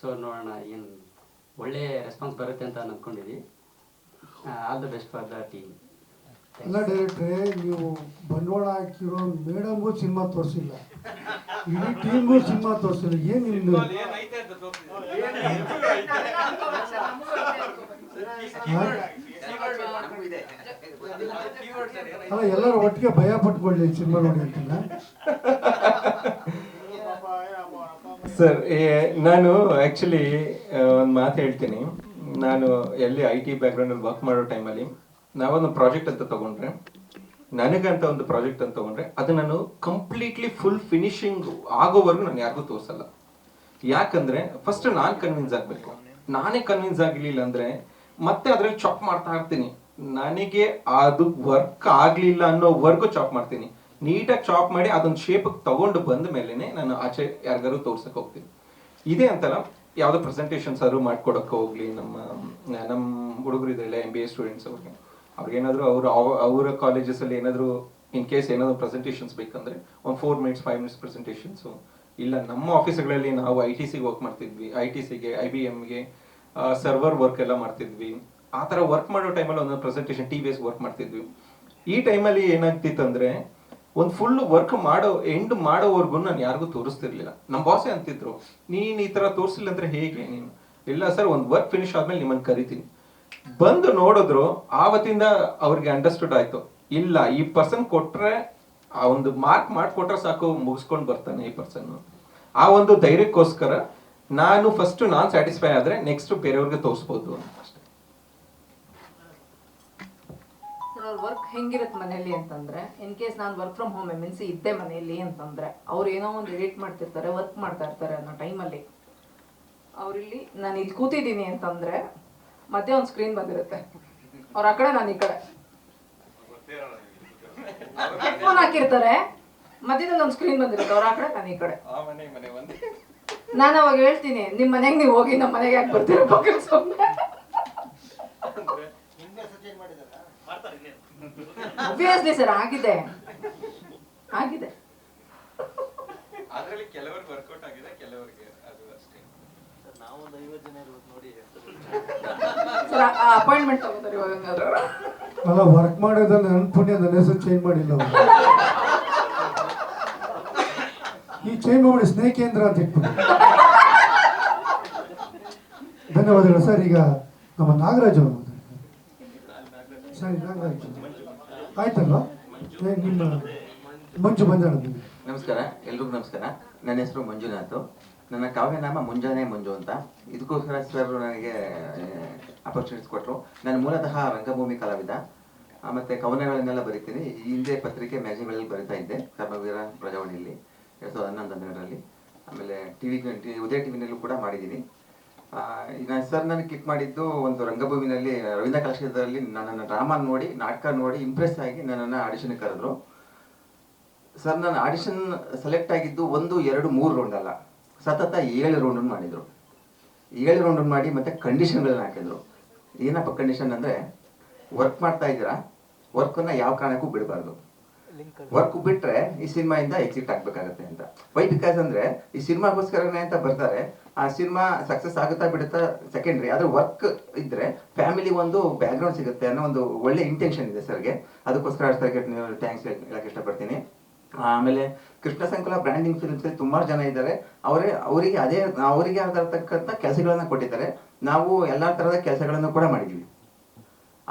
ಸೊ ನೋಡೋಣ ಏನು ಒಳ್ಳೆ ರೆಸ್ಪಾನ್ಸ್ ಬರುತ್ತೆ ಅಂತ ಅಂದ್ಕೊಂಡಿದ್ದೀವಿ. All the best for the team. ಎಲ್ಲ ಡೈರೆಕ್ಟ್ರೆ ನೀವು ಬಂಡವಾಳ ಹಾಕಿರೋ ಮೇಡಮ್ಗೂ ಸಿನಿಮಾ ತೋರಿಸಿಲ್ಲ, ಇಡೀ ಟೀಮ್ಗೂ ಸಿನಿಮಾ ತೋರಿಸಿಲ್ಲ. ಏನು ನಿಮ್ದು ಅಲ್ಲ, ಎಲ್ಲರೂ ಒಟ್ಟಿಗೆ ಭಯ ಪಟ್ಕೊಳ್ಳಿ ಸಿನಿಮಾ ನೋಡಿ ಅಂತಿಲ್ಲ. ಸರ್ ನಾನು ಆ್ಯಕ್ಚುಲಿ ಒಂದು ಮಾತು ಹೇಳ್ತೀನಿ. ನಾನು ಎಲ್ಲಿ ಐ ಟಿ ಬ್ಯಾಕ್ಗ್ರೌಂಡಲ್ಲಿ ವರ್ಕ್ ಮಾಡೋ ಟೈಮಲ್ಲಿ ನಾವೊಂದು ಪ್ರಾಜೆಕ್ಟ್ ಅಂತ ತೊಗೊಂಡ್ರೆ, ನನಗಂತ ಒಂದು ಪ್ರಾಜೆಕ್ಟ್ ಅಂತ ತೊಗೊಂಡ್ರೆ ಅದು ನಾನು ಕಂಪ್ಲೀಟ್ಲಿ ಫುಲ್ ಫಿನಿಶಿಂಗ್ ಆಗೋವರೆಗೂ ನಾನು ಯಾರಿಗೂ ತೋರಿಸಲ್ಲ. ಯಾಕಂದರೆ ಫಸ್ಟ್ ನಾನು ಕನ್ವಿನ್ಸ್ ಆಗಬೇಕು. ನಾನೇ ಕನ್ವಿನ್ಸ್ ಆಗಲಿಲ್ಲ ಅಂದರೆ ಮತ್ತೆ ಅದರಲ್ಲಿ ಚಾಪ್ ಮಾಡ್ತಾ ಇರ್ತೀನಿ. ನನಗೆ ಅದು ವರ್ಕ್ ಆಗಲಿಲ್ಲ ಅನ್ನೋವರೆಗೂ ಚಾಪ್ ಮಾಡ್ತೀನಿ. ನೀಟಾಗಿ ಚಾಪ್ ಮಾಡಿ ಅದೊಂದು ಶೇಪಿಗೆ ತಗೊಂಡು ಬಂದ ಮೇಲೇ ನಾನು ಆಚೆ ಯಾರಿಗಾರು ತೋರ್ಸಕ್ಕೆ ಹೋಗ್ತೀನಿ. ಇದೇ ಅಂತಲ್ಲ, ಯಾವುದೋ ಪ್ರೆಸೆಂಟೇಷನ್ಸ್ ಆದರೂ ಮಾಡ್ಕೊಡೋಕ್ಕೆ ಹೋಗಲಿ, ನಮ್ಮ ಹುಡುಗರು ಇದೆಲ್ಲ MBA ಸ್ಟೂಡೆಂಟ್ಸ್ ಅವ್ರಿಗೇನಾದರೂ ಅವರ ಕಾಲೇಜಸಲ್ಲಿ ಏನಾದರೂ ಇನ್ ಕೇಸ್ ಏನಾದರೂ ಪ್ರೆಸೆಂಟೇಷನ್ಸ್ ಬೇಕಂದರೆ ಒಂದು 4 minutes 5 minutes ಪ್ರೆಸೆಂಟೇಷನ್ಸು. ಇಲ್ಲ ನಮ್ಮ ಆಫೀಸ್ಗಳಲ್ಲಿ ನಾವು ITCಗೆ ವರ್ಕ್ ಮಾಡ್ತಿದ್ವಿ, ITCಗೆ IBMಗೆ ಸರ್ವರ್ ವರ್ಕ್ ಎಲ್ಲ ಮಾಡ್ತಿದ್ವಿ. ಆ ಥರ ವರ್ಕ್ ಮಾಡೋ ಟೈಮಲ್ಲಿ ಒಂದೊಂದು ಪ್ರೆಸೆಂಟೇಷನ್ TVS ವರ್ಕ್ ಮಾಡ್ತಿದ್ವಿ. ಈ ಟೈಮಲ್ಲಿ ಏನಾಗ್ತಿತ್ತು ಅಂದರೆ ಒಂದು ಫುಲ್ ವರ್ಕ್ ಎಂಡ್ ಮಾಡೋವರೆಗೂ ನಾನು ಯಾರಿಗೂ ತೋರಿಸ್ತಿರ್ಲಿಲ್ಲ. ನಮ್ಮ ಬಾಸೇ ಅಂತಿದ್ರು, ನೀನು ಈ ಥರ ತೋರಿಸಿಲ್ಲ ಅಂದರೆ ಹೇಗೆ ನೀನು? ಇಲ್ಲ ಸರ್, ಒಂದು ವರ್ಕ್ ಫಿನಿಶ್ ಆದ್ಮೇಲೆ ನಿಮ್ಮನ್ನು ಕರಿತೀನಿ. ಬಂದು ನೋಡಿದ್ರು, ಆವತ್ತಿಂದ ಅವ್ರಿಗೆ ಅಂಡರ್ಸ್ಟುಡ್ ಆಯ್ತು, ಇಲ್ಲ ಈ ಪರ್ಸನ್ ಕೊಟ್ರೆ ಆ ಒಂದು ಮಾರ್ಕ್ ಮಾಡಿಕೊಟ್ರೆ ಸಾಕು, ಮುಗಿಸ್ಕೊಂಡು ಬರ್ತಾನೆ ಈ ಪರ್ಸನ್. ಆ ಒಂದು ಧೈರ್ಯಕ್ಕೋಸ್ಕರ ನಾನು ಫಸ್ಟ್ ನಾನು ಸ್ಯಾಟಿಸ್ಫೈ ಆದರೆ ನೆಕ್ಸ್ಟ್ ಬೇರೆಯವ್ರಿಗೆ ತೋರಿಸ್ಬೋದು ಅಷ್ಟೇ. ವರ್ಕ್ ಹೆಂಗಿರುತ್ತೆ ಮನೆಯಲ್ಲಿ ಅಂತಂದ್ರೆ, ಇನ್ ಕೇಸ್ ನಾನು ವರ್ಕ್ ಫ್ರಮ್ ಹೋಮ್ MNC ಇದ್ದೆ ಮನೆಯಲ್ಲಿ ಅಂತಂದ್ರೆ, ಅವ್ರು ಏನೋ ಒಂದು ಎಡಿಟ್ ಮಾಡ್ತಿರ್ತಾರೆ, ವರ್ಕ್ ಮಾಡ್ತಾ ಇರ್ತಾರೆ ಅನ್ನೋ ಟೈಮಲ್ಲಿ ಅವ್ರಿಲ್ಲಿ ನಾನು ಇಲ್ಲಿ ಕೂತಿದ್ದೀನಿ ಅಂತಂದ್ರೆ ಮಧ್ಯೆ ಒಂದು ಸ್ಕ್ರೀನ್ ಬಂದಿರುತ್ತೆ, ಅವ್ರ ಆ ಕಡೆ ನಾನು ಈ ಕಡೆ ಹೆಡ್ಫೋನ್ ಹಾಕಿರ್ತಾರೆ, ಮಧ್ಯದಲ್ಲಿ ಒಂದು ಸ್ಕ್ರೀನ್ ಬಂದಿರುತ್ತೆ, ಅವ್ರ ಆ ಕಡೆ ನಾನು ಈ ಕಡೆ. ನಾನು ಅವಾಗ ಹೇಳ್ತೀನಿ, ನಿಮ್ಮ ಮನೆಗೆ ನೀವು ಹೋಗಿ, ನಮ್ಮ ಮನೆಗೆ ಯಾಕೆ ಬರ್ತೀರ ಸುಮ್ಮನೆ. Obviously ಸರ್, ಆಗಿದೆ. ಅದರಲ್ಲಿ ಕೆಲವರಿಗೆ ವರ್ಕೌಟ್ ಆಗಿದೆ, ಕೆಲವರಿಗೆ ಅದು ಅಷ್ಟೇ. ನಾವು ಒಂದು 50 ಜನ ಇರೋದು ನೋಡಿ ಸರ್ ಅಪಾಯಿಂಟ್ಮೆಂಟ್ ತಗೋತಾರೆ ಇವಾಗ. ಹಂಗಾದ್ರೆ ಅಲ್ಲ, ವರ್ಕ್ ಮಾಡೋದನ್ನ ನನ್ನ ಪುಣ್ಯ ನನ್ನ ಹೆಸರು ಚೇಂಜ್ ಮಾಡಿಲ್ಲ ಅವ್ರು. ಈ ಚೇಂಜ್ ಮಾಡಿ ಸ್ನೇಹಕೇಂದ್ರ ಅಂತ ಇಟ್ಬಿಟ್ಟು. ಧನ್ಯವಾದಗಳು ಸರ್. ಈಗ ನಮ್ಮ ನಾಗರಾಜ್ ಅವರು ಸರಿ, ನಾಗರಾಜ್ ಆಯ್ತಲ್ವಾ? ನಿಮ್ಮ ಮಂಜು ಬಂದಾಳ. ನಮಸ್ಕಾರ, ಎಲ್ರಿಗೂ ನಮಸ್ಕಾರ. ನನ್ನ ಹೆಸರು ಮಂಜುನಾಥ್. ನನ್ನ ಕಾವ್ಯನಾಮ ಮುಂಜಾನೆ ಮಂಜು ಅಂತ. ಇದಕ್ಕೋಸ್ಕರ ಸರ್ ನನಗೆ ಅಪರ್ಚುನಿಟೀಸ್ ಕೊಟ್ಟರು. ನಾನು ಮೂಲತಃ ರಂಗಭೂಮಿ ಕಲಾವಿದ, ಮತ್ತು ಕವನಗಳನ್ನೆಲ್ಲ ಬರೀತೀನಿ. ಈ ಹಿಂದೆ ಪತ್ರಿಕೆ ಮ್ಯಾಗಝಿನ್ಗಳಲ್ಲಿ ಬರಿತಾ ಇದ್ದೆ, ಕರ್ಮವೀರ ಪ್ರಜಾವಾಣಿಯಲ್ಲಿ 2011-12ರಲ್ಲಿ. ಆಮೇಲೆ ಉದಯ ಟಿವಿನಲ್ಲೂ ಕೂಡ ಮಾಡಿದ್ದೀನಿ. ಈಗ ಸರ್ ನನಗೆ ಕ್ಲಿಕ್ ಮಾಡಿದ್ದು ಒಂದು ರಂಗಭೂಮಿನಲ್ಲಿ ರವೀಂದ್ರ ಕಲಾಕ್ಷೇತ್ರದಲ್ಲಿ ನನ್ನನ್ನು ಡ್ರಾಮಾ ನೋಡಿ, ನಾಟಕ ನೋಡಿ ಇಂಪ್ರೆಸ್ ಆಗಿ ನನ್ನನ್ನು ಆಡಿಷನ್ಗೆ ಕರೆದ್ರು. ಸರ್ ನಾನು ಆಡಿಷನ್ ಸೆಲೆಕ್ಟ್ ಆಗಿದ್ದು 1, 2, 3 ರೌಂಡ್ ಅಲ್ಲ, ಸತತ 7 ರೌಂಡನ್ನು ಮಾಡಿದರು. 7 ರೌಂಡನ್ನು ಮಾಡಿ ಮತ್ತೆ ಕಂಡೀಷನ್ಗಳನ್ನ ಹಾಕಿದ್ರು. ಏನಪ್ಪ ಕಂಡೀಷನ್ ಅಂದರೆ, ವರ್ಕ್ ಮಾಡ್ತಾ ಇದ್ದೀರಾ, ವರ್ಕನ್ನು ಯಾವ ಕಾರಣಕ್ಕೂ ಬಿಡಬಾರ್ದು. ವರ್ಕ್ ಬಿಟ್ಟರೆ ಈ ಸಿನಿಮಾಯಿಂದ ಎಕ್ಸಿಟ್ ಆಗಬೇಕಾಗತ್ತೆ ಅಂತ. ವೈ ಬಿಕಾಸ್ ಅಂದರೆ ಈ ಸಿನಿಮಾಗೋಸ್ಕರನೇ ಅಂತ ಬರ್ತಾರೆ. ಆ ಸಿನಿಮಾ ಸಕ್ಸಸ್ ಆಗುತ್ತಾ ಬಿಡುತ್ತಾ ಸೆಕೆಂಡ್ರಿ, ಆದರೆ ವರ್ಕ್ ಇದ್ದರೆ ಫ್ಯಾಮಿಲಿ ಒಂದು ಬ್ಯಾಕ್ಗ್ರೌಂಡ್ ಸಿಗುತ್ತೆ ಅನ್ನೋ ಒಂದು ಒಳ್ಳೆ ಇಂಟೆನ್ಷನ್ ಇದೆ ಸರ್ಗೆ. ಅದಕ್ಕೋಸ್ಕರ ಸರ್ಗೆ ಥ್ಯಾಂಕ್ಸ್ ಹೇಳಕ್ಕೆ ಇಷ್ಟಪಡ್ತೀನಿ. ಆಮೇಲೆ ಕೃಷ್ಣ ಸಂಕುಲ ಬ್ರ್ಯಾಂಡಿಂಗ್ ಫಿಲ್ಮ್ಸಲ್ಲಿ ತುಂಬ ಜನ ಇದ್ದಾರೆ. ಅವರಿಗೆ ಆಗಿರ್ತಕ್ಕಂಥ ಕೆಲಸಗಳನ್ನು ಕೊಟ್ಟಿದ್ದಾರೆ. ನಾವು ಎಲ್ಲ ಥರದ ಕೆಲಸಗಳನ್ನು ಕೂಡ ಮಾಡಿದ್ದೀವಿ.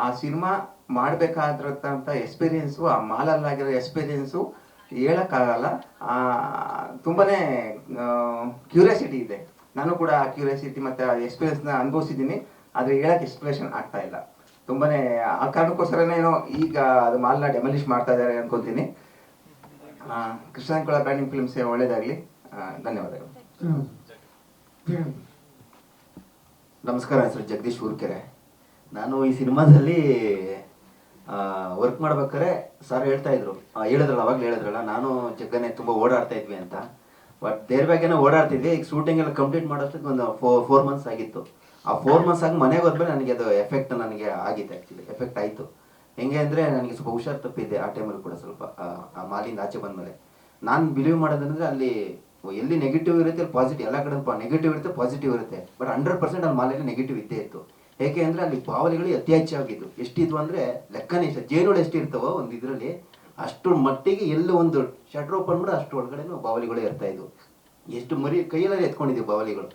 ಆ ಸಿನಿಮಾ ಮಾಡಬೇಕಾಗಿರತಕ್ಕಂಥ ಎಕ್ಸ್ಪೀರಿಯೆನ್ಸು, ಆ ಮಾಲಲ್ಲಾಗಿರೋ ಎಕ್ಸ್ಪೀರಿಯೆನ್ಸು ಹೇಳೋಕ್ಕಾಗಲ್ಲ. ತುಂಬಾ ಕ್ಯೂರಿಯಾಸಿಟಿ ಇದೆ. ನಾನು ಕೂಡ ಆ ಕ್ಯೂರಿಯಾಸಿಟಿ ಮತ್ತು ಆ ಎಕ್ಸ್ಪೀರಿಯೆನ್ಸ್ನ ಅನುಭವಿಸಿದ್ದೀನಿ, ಆದರೆ ಹೇಳೋಕ್ಕೆ ಎಕ್ಸ್ಪ್ರೆಷನ್ ಆಗ್ತಾ ಇಲ್ಲ. ತುಂಬಾ ಆ ಕಾರಣಕ್ಕೋಸ್ಕರನೇ ಏನೋ ಈಗ ಅದು ಮಾಲ್ನ ಡೆಮಲಿಷ್ ಮಾಡ್ತಾ ಇದ್ದಾರೆ ಅನ್ಕೊತೀನಿ. ಕೃಷ್ಣಂಕುಳ ಬ್ರ್ಯಾಂಡಿಂಗ್ ಫಿಲ್ಮ್ಸ್ ಒಳ್ಳೇದಾಗಲಿ. ಧನ್ಯವಾದಗಳು. ನಮಸ್ಕಾರ, ಹೆಸರು ಜಗದೀಶ್ ಊರ್ಕೆರೆ. ನಾನು ಈ ಸಿನಿಮಾದಲ್ಲಿ ವರ್ಕ್ ಮಾಡ್ಬೇಕಾದ್ರೆ ಸರ್ ಹೇಳಿದ್ರಲ್ಲ, ಅವಾಗಲೇ ಹೇಳಿದ್ರಲ್ಲ, ನಾನು ಜಗ್ಗನೆ ತುಂಬ ಓಡಾಡ್ತಾ ಇದ್ವಿ ಅಂತ. ಬಟ್ ದೇರ್ವಾಗೇನೋ ಓಡಾಡ್ತಿದ್ವಿ. ಈಗ ಶೂಟಿಂಗ್ ಎಲ್ಲ ಕಂಪ್ಲೀಟ್ ಮಾಡೋಷ್ಟಕ್ಕೆ ಒಂದು 4 months ಆಗಿತ್ತು. ಆ 4 months ಆಗಿ ಮನೆಗೆ ಹೋದ್ಮೇಲೆ ನನಗೆ ಅದು ಎಫೆಕ್ಟ್ ನನಗೆ ಆಗಿತ್ತು. ಆ್ಯಕ್ಚುಲಿ ಎಫೆಕ್ಟ್ ಆಯಿತು. ಹೆಂಗೆ ಅಂದರೆ ನನಗೆ ಸ್ವಲ್ಪ ಹುಷಾರು ತಪ್ಪಿದ್ದೆ ಆ ಟೈಮಲ್ಲಿ ಕೂಡ. ಸ್ವಲ್ಪ ಆ ಮಾಲಿಂದ ಆಚೆ ಬಂದಮೇಲೆ ನಾನು ಬಿಲೀವ್ ಮಾಡೋದಂದರೆ ಅಲ್ಲಿ ಎಲ್ಲಿ ನೆಗೆಟಿವ್ ಇರುತ್ತೆ ಅಲ್ಲಿ ಪಾಸಿಟಿವ್, ಎಲ್ಲ ಕಡೆ ನೆಗೆಟಿವ್ ಇರುತ್ತೆ, ಪಾಸಿಟಿವ್ ಇರುತ್ತೆ. ಬಟ್ 100% ಅಲ್ಲಿ ಮಾಲಲ್ಲಿ ನೆಗೆಟಿವ್ ಇದ್ದೇ ಇತ್ತು. ಏಕೆ ಅಂದರೆ ಅಲ್ಲಿ ಬಾವಲಿಗಳು ಅತಿ ಹೆಚ್ಚಾಗಿದ್ದು. ಎಷ್ಟಿದ್ವು ಅಂದರೆ ಲೆಕ್ಕನೇ ಇಲ್ಲ. ಜೇನುಗಳು ಎಷ್ಟಿರ್ತಾವೋ ಒಂದು ಇದರಲ್ಲಿ ಅಷ್ಟು ಮಟ್ಟಿಗೆ ಎಲ್ಲೋ ಒಂದು ಶಟ್ರ್ ಓಪನ್ ಮಾಡಿ ಅಷ್ಟು ಒಳಗಡೆನೂ ಬಾವಲಿಗಳೇ ಇರ್ತಾ ಇದ್ವು. ಎಷ್ಟು ಮರಿ ಕೈಯಲ್ಲೇ ಎತ್ಕೊಂಡಿದ್ದೀವಿ ಬಾವಲಿಗಳು,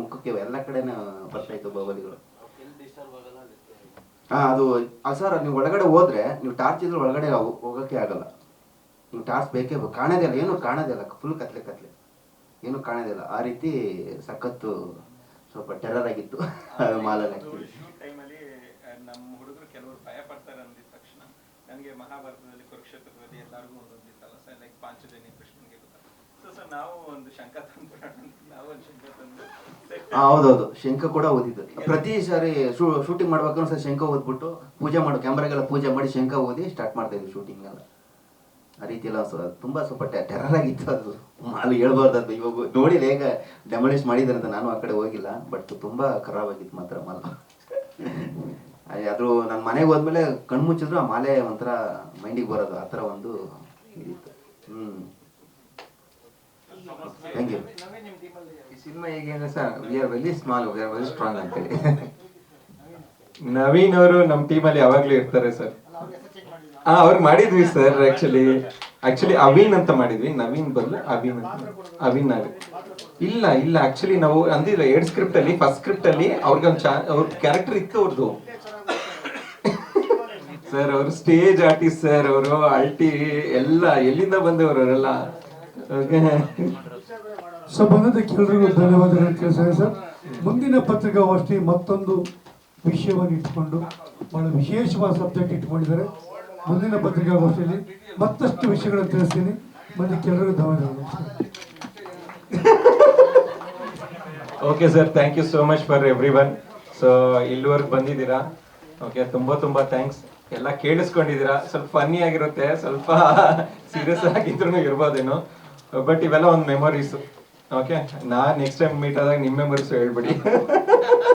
ಮುಖಕ್ಕೆ ಎಲ್ಲ ಕಡೆನೂ ಬರ್ತಾ ಇತ್ತು ಬಾವಲಿಗಳು. ಅದು ಸರ್ ನೀವು ಒಳಗಡೆ ಹೋದ್ರೆ ನೀವು ಟಾರ್ಚ್ ಇದ್ರೆ ಒಳಗಡೆ ಹೋಗೋಕ್ಕೆ ಆಗಲ್ಲ. ನೀವು ಟಾರ್ಚ್ ಬೇಕೇ ಕಾಣೋದೇ ಇಲ್ಲ, ಏನೂ ಕಾಣೋದೇ ಇಲ್ಲ, ಫುಲ್ ಕತ್ಲೆ ಏನೂ ಕಾಣೋದೇ ಇಲ್ಲ. ಆ ರೀತಿ ಸಖತ್ತು ಸ್ವಲ್ಪ ಟೆರರ್ ಆಗಿತ್ತು ಮಾಲಲ್ಲಿ. ಟೈಮಲ್ಲಿ ನಮ್ಮ ಹುಡುಗರು ಕೆಲವರು ಭಯ ಪಡ್ತಾರೆ ಅಂದಿದ ತಕ್ಷಣ ನನಗೆ ಮಹಾಭಾರತದಲ್ಲಿ ಕುರುಕ್ಷೇತ್ರದಲ್ಲಿ ಎಲ್ಲರಿಗೂ ಒಂದೊಂದು ಇತ್ತಲ್ಲ ಸರ್, ಲೈಕ್ ಪಾಂಚಜನ್ಯ ಕೃಷ್ಣನ್ಗೆ ಗೊತ್ತಲ್ಲ. ಸೊ ಸರ್ ನಾವು ಒಂದು ಶಂಕ ತಂದ್ಬಿಡೋಣ ಅಂತ ನಾವು ಒಂದು ಶಂಕ ತಂದು ಹೌದೌದು, ಶಂಖ ಕೂಡ ಓದಿದ್ದು. ಪ್ರತಿ ಸಾರಿ ಶೂಟಿಂಗ್ ಮಾಡ್ಬೇಕು ಸರ್ ಶಂಖ ಓದ್ಬಿಟ್ಟು ಪೂಜೆ ಮಾಡಿ ಕ್ಯಾಮ್ರಾಗೆಲ್ಲ ಪೂಜೆ ಮಾಡಿ ಶಂಖ ಓದಿ ಸ್ಟಾರ್ಟ್ ಮಾಡ್ತಾ ಇದ್ವಿ ಶೂಟಿಂಗ್ ಎಲ್ಲ. ಆ ರೀತಿ ಎಲ್ಲ ತುಂಬ ಸ್ವಲ್ಪ ಟೆರರ್ ಆಗಿತ್ತು ಅದು. ಮಾಲು ಹೇಳ್ಬಾರ್ದು ಇವಾಗ ನೋಡಿ ಹೇಗೆ ಡೆಮಾಲಿಷ್ ಮಾಡಿದ್ದಾರೆ ಅಂತ. ನಾನು ಆ ಕಡೆ ಹೋಗಿಲ್ಲ, ಬಟ್ ತುಂಬ ಖರಾಬ್ ಆಗಿತ್ತು ಮಾತ್ರ ಮಾಲು. ಅದು ನನ್ನ ಮನೆಗೆ ಹೋದ್ಮೇಲೆ ಕಣ್ಣು ಮುಚ್ಚಿದ್ರು ಆ ಮಾಲೆ ಒಂಥರ ಮೈಂಡಿಗೆ ಬರೋದು, ಆ ಥರ ಒಂದು ಇದಿತ್ತು. Thank you. ಈ ಸಿನಿಮಾ ಹೇಗೆ sir, we are very small, we are very strong ಅಂತೇಳಿ. ನವೀನ್ ಅವರು ನಮ್ಮ ಟೀಮಲ್ಲಿ ಯಾವಾಗ್ಲೂ ಇರ್ತಾರೆ ಸರ್. ಅವ್ರು ಮಾಡಿದ್ವಿ ಸರ್. ಆಕ್ಚುಲಿ ಅವಿನ್ ಅಂತ ಮಾಡಿದ್ವಿ, ನವೀನ್ ಬದಲು ಅವಿನ್ ಇಲ್ಲ ಆಕ್ಚುಲಿ ನಾವು ಅಂದಿಲ್ಲ 2 ಸ್ಕ್ರಿಪ್ಟ್ ಅಲ್ಲಿ. ಫಸ್ಟ್ ಸ್ಕ್ರಿಪ್ಟ್ ಅಲ್ಲಿ ಅವ್ರಿಗೆ ಅವ್ರ ಕ್ಯಾರೆಕ್ಟರ್ ಇತ್ತು ಅವ್ರದ್ದು ಸರ್. ಅವರು ಸ್ಟೇಜ್ ಆರ್ಟಿಸ್ಟ್ ಸರ್, ಅವರು ಅಲ್ಟಿ ಎಲ್ಲ ಎಲ್ಲಿಂದ ಬಂದವರು ಅವರೆಲ್ಲ. ಸೊ ಬಂದದಕ್ಕೆ ಎಲ್ರಿಗೂ ಧನ್ಯವಾದಗಳು ತಿಳಿಸಿದೆ ಸರ್. ಮುಂದಿನ ಪತ್ರಿಕಾಗೋಷ್ಠಿ ಮತ್ತೊಂದು ವಿಷಯವನ್ನು ಇಟ್ಕೊಂಡು ಬಹಳ ವಿಶೇಷವಾದ ಸಬ್ಜೆಕ್ಟ್ ಇಟ್ಕೊಂಡಿದ್ದಾರೆ. ಮುಂದಿನ ಪತ್ರಿಕಾಗೋಷ್ಠಿಯಲ್ಲಿ ಮತ್ತಷ್ಟು ವಿಷಯಗಳನ್ನು ತಿಳಿಸ್ತೀನಿ. ಬಂದಕ್ಕೆ ಎಲ್ರಿಗೂ ಧನ್ಯವಾದಗಳು. Okay sir, thank you so much for everyone. So ಇಲ್ಲಿವರೆಗೆ ಬಂದಿದ್ದೀರಾ, ಓಕೆ, ತುಂಬ ಥ್ಯಾಂಕ್ಸ್. ಎಲ್ಲ ಕೇಳಿಸ್ಕೊಂಡಿದ್ದೀರಾ. ಸ್ವಲ್ಪ ಫನ್ನಿ ಆಗಿರುತ್ತೆ, ಸ್ವಲ್ಪ ಸೀರಿಯಸ್ ಆಗಿದ್ರು ಇರ್ಬೋದೇನೋ, ಬಟ್ ಇವೆಲ್ಲ ಒಂದು ಮೆಮೊರೀಸು. ಓಕೆ, ನಾ ನೆಕ್ಸ್ಟ್ ಟೈಮ್ ಮೀಟ್ ಆದಾಗ ನಿಮ್ಮ ಮೆಮೊರೀಸು ಹೇಳ್ಬಿಡಿ.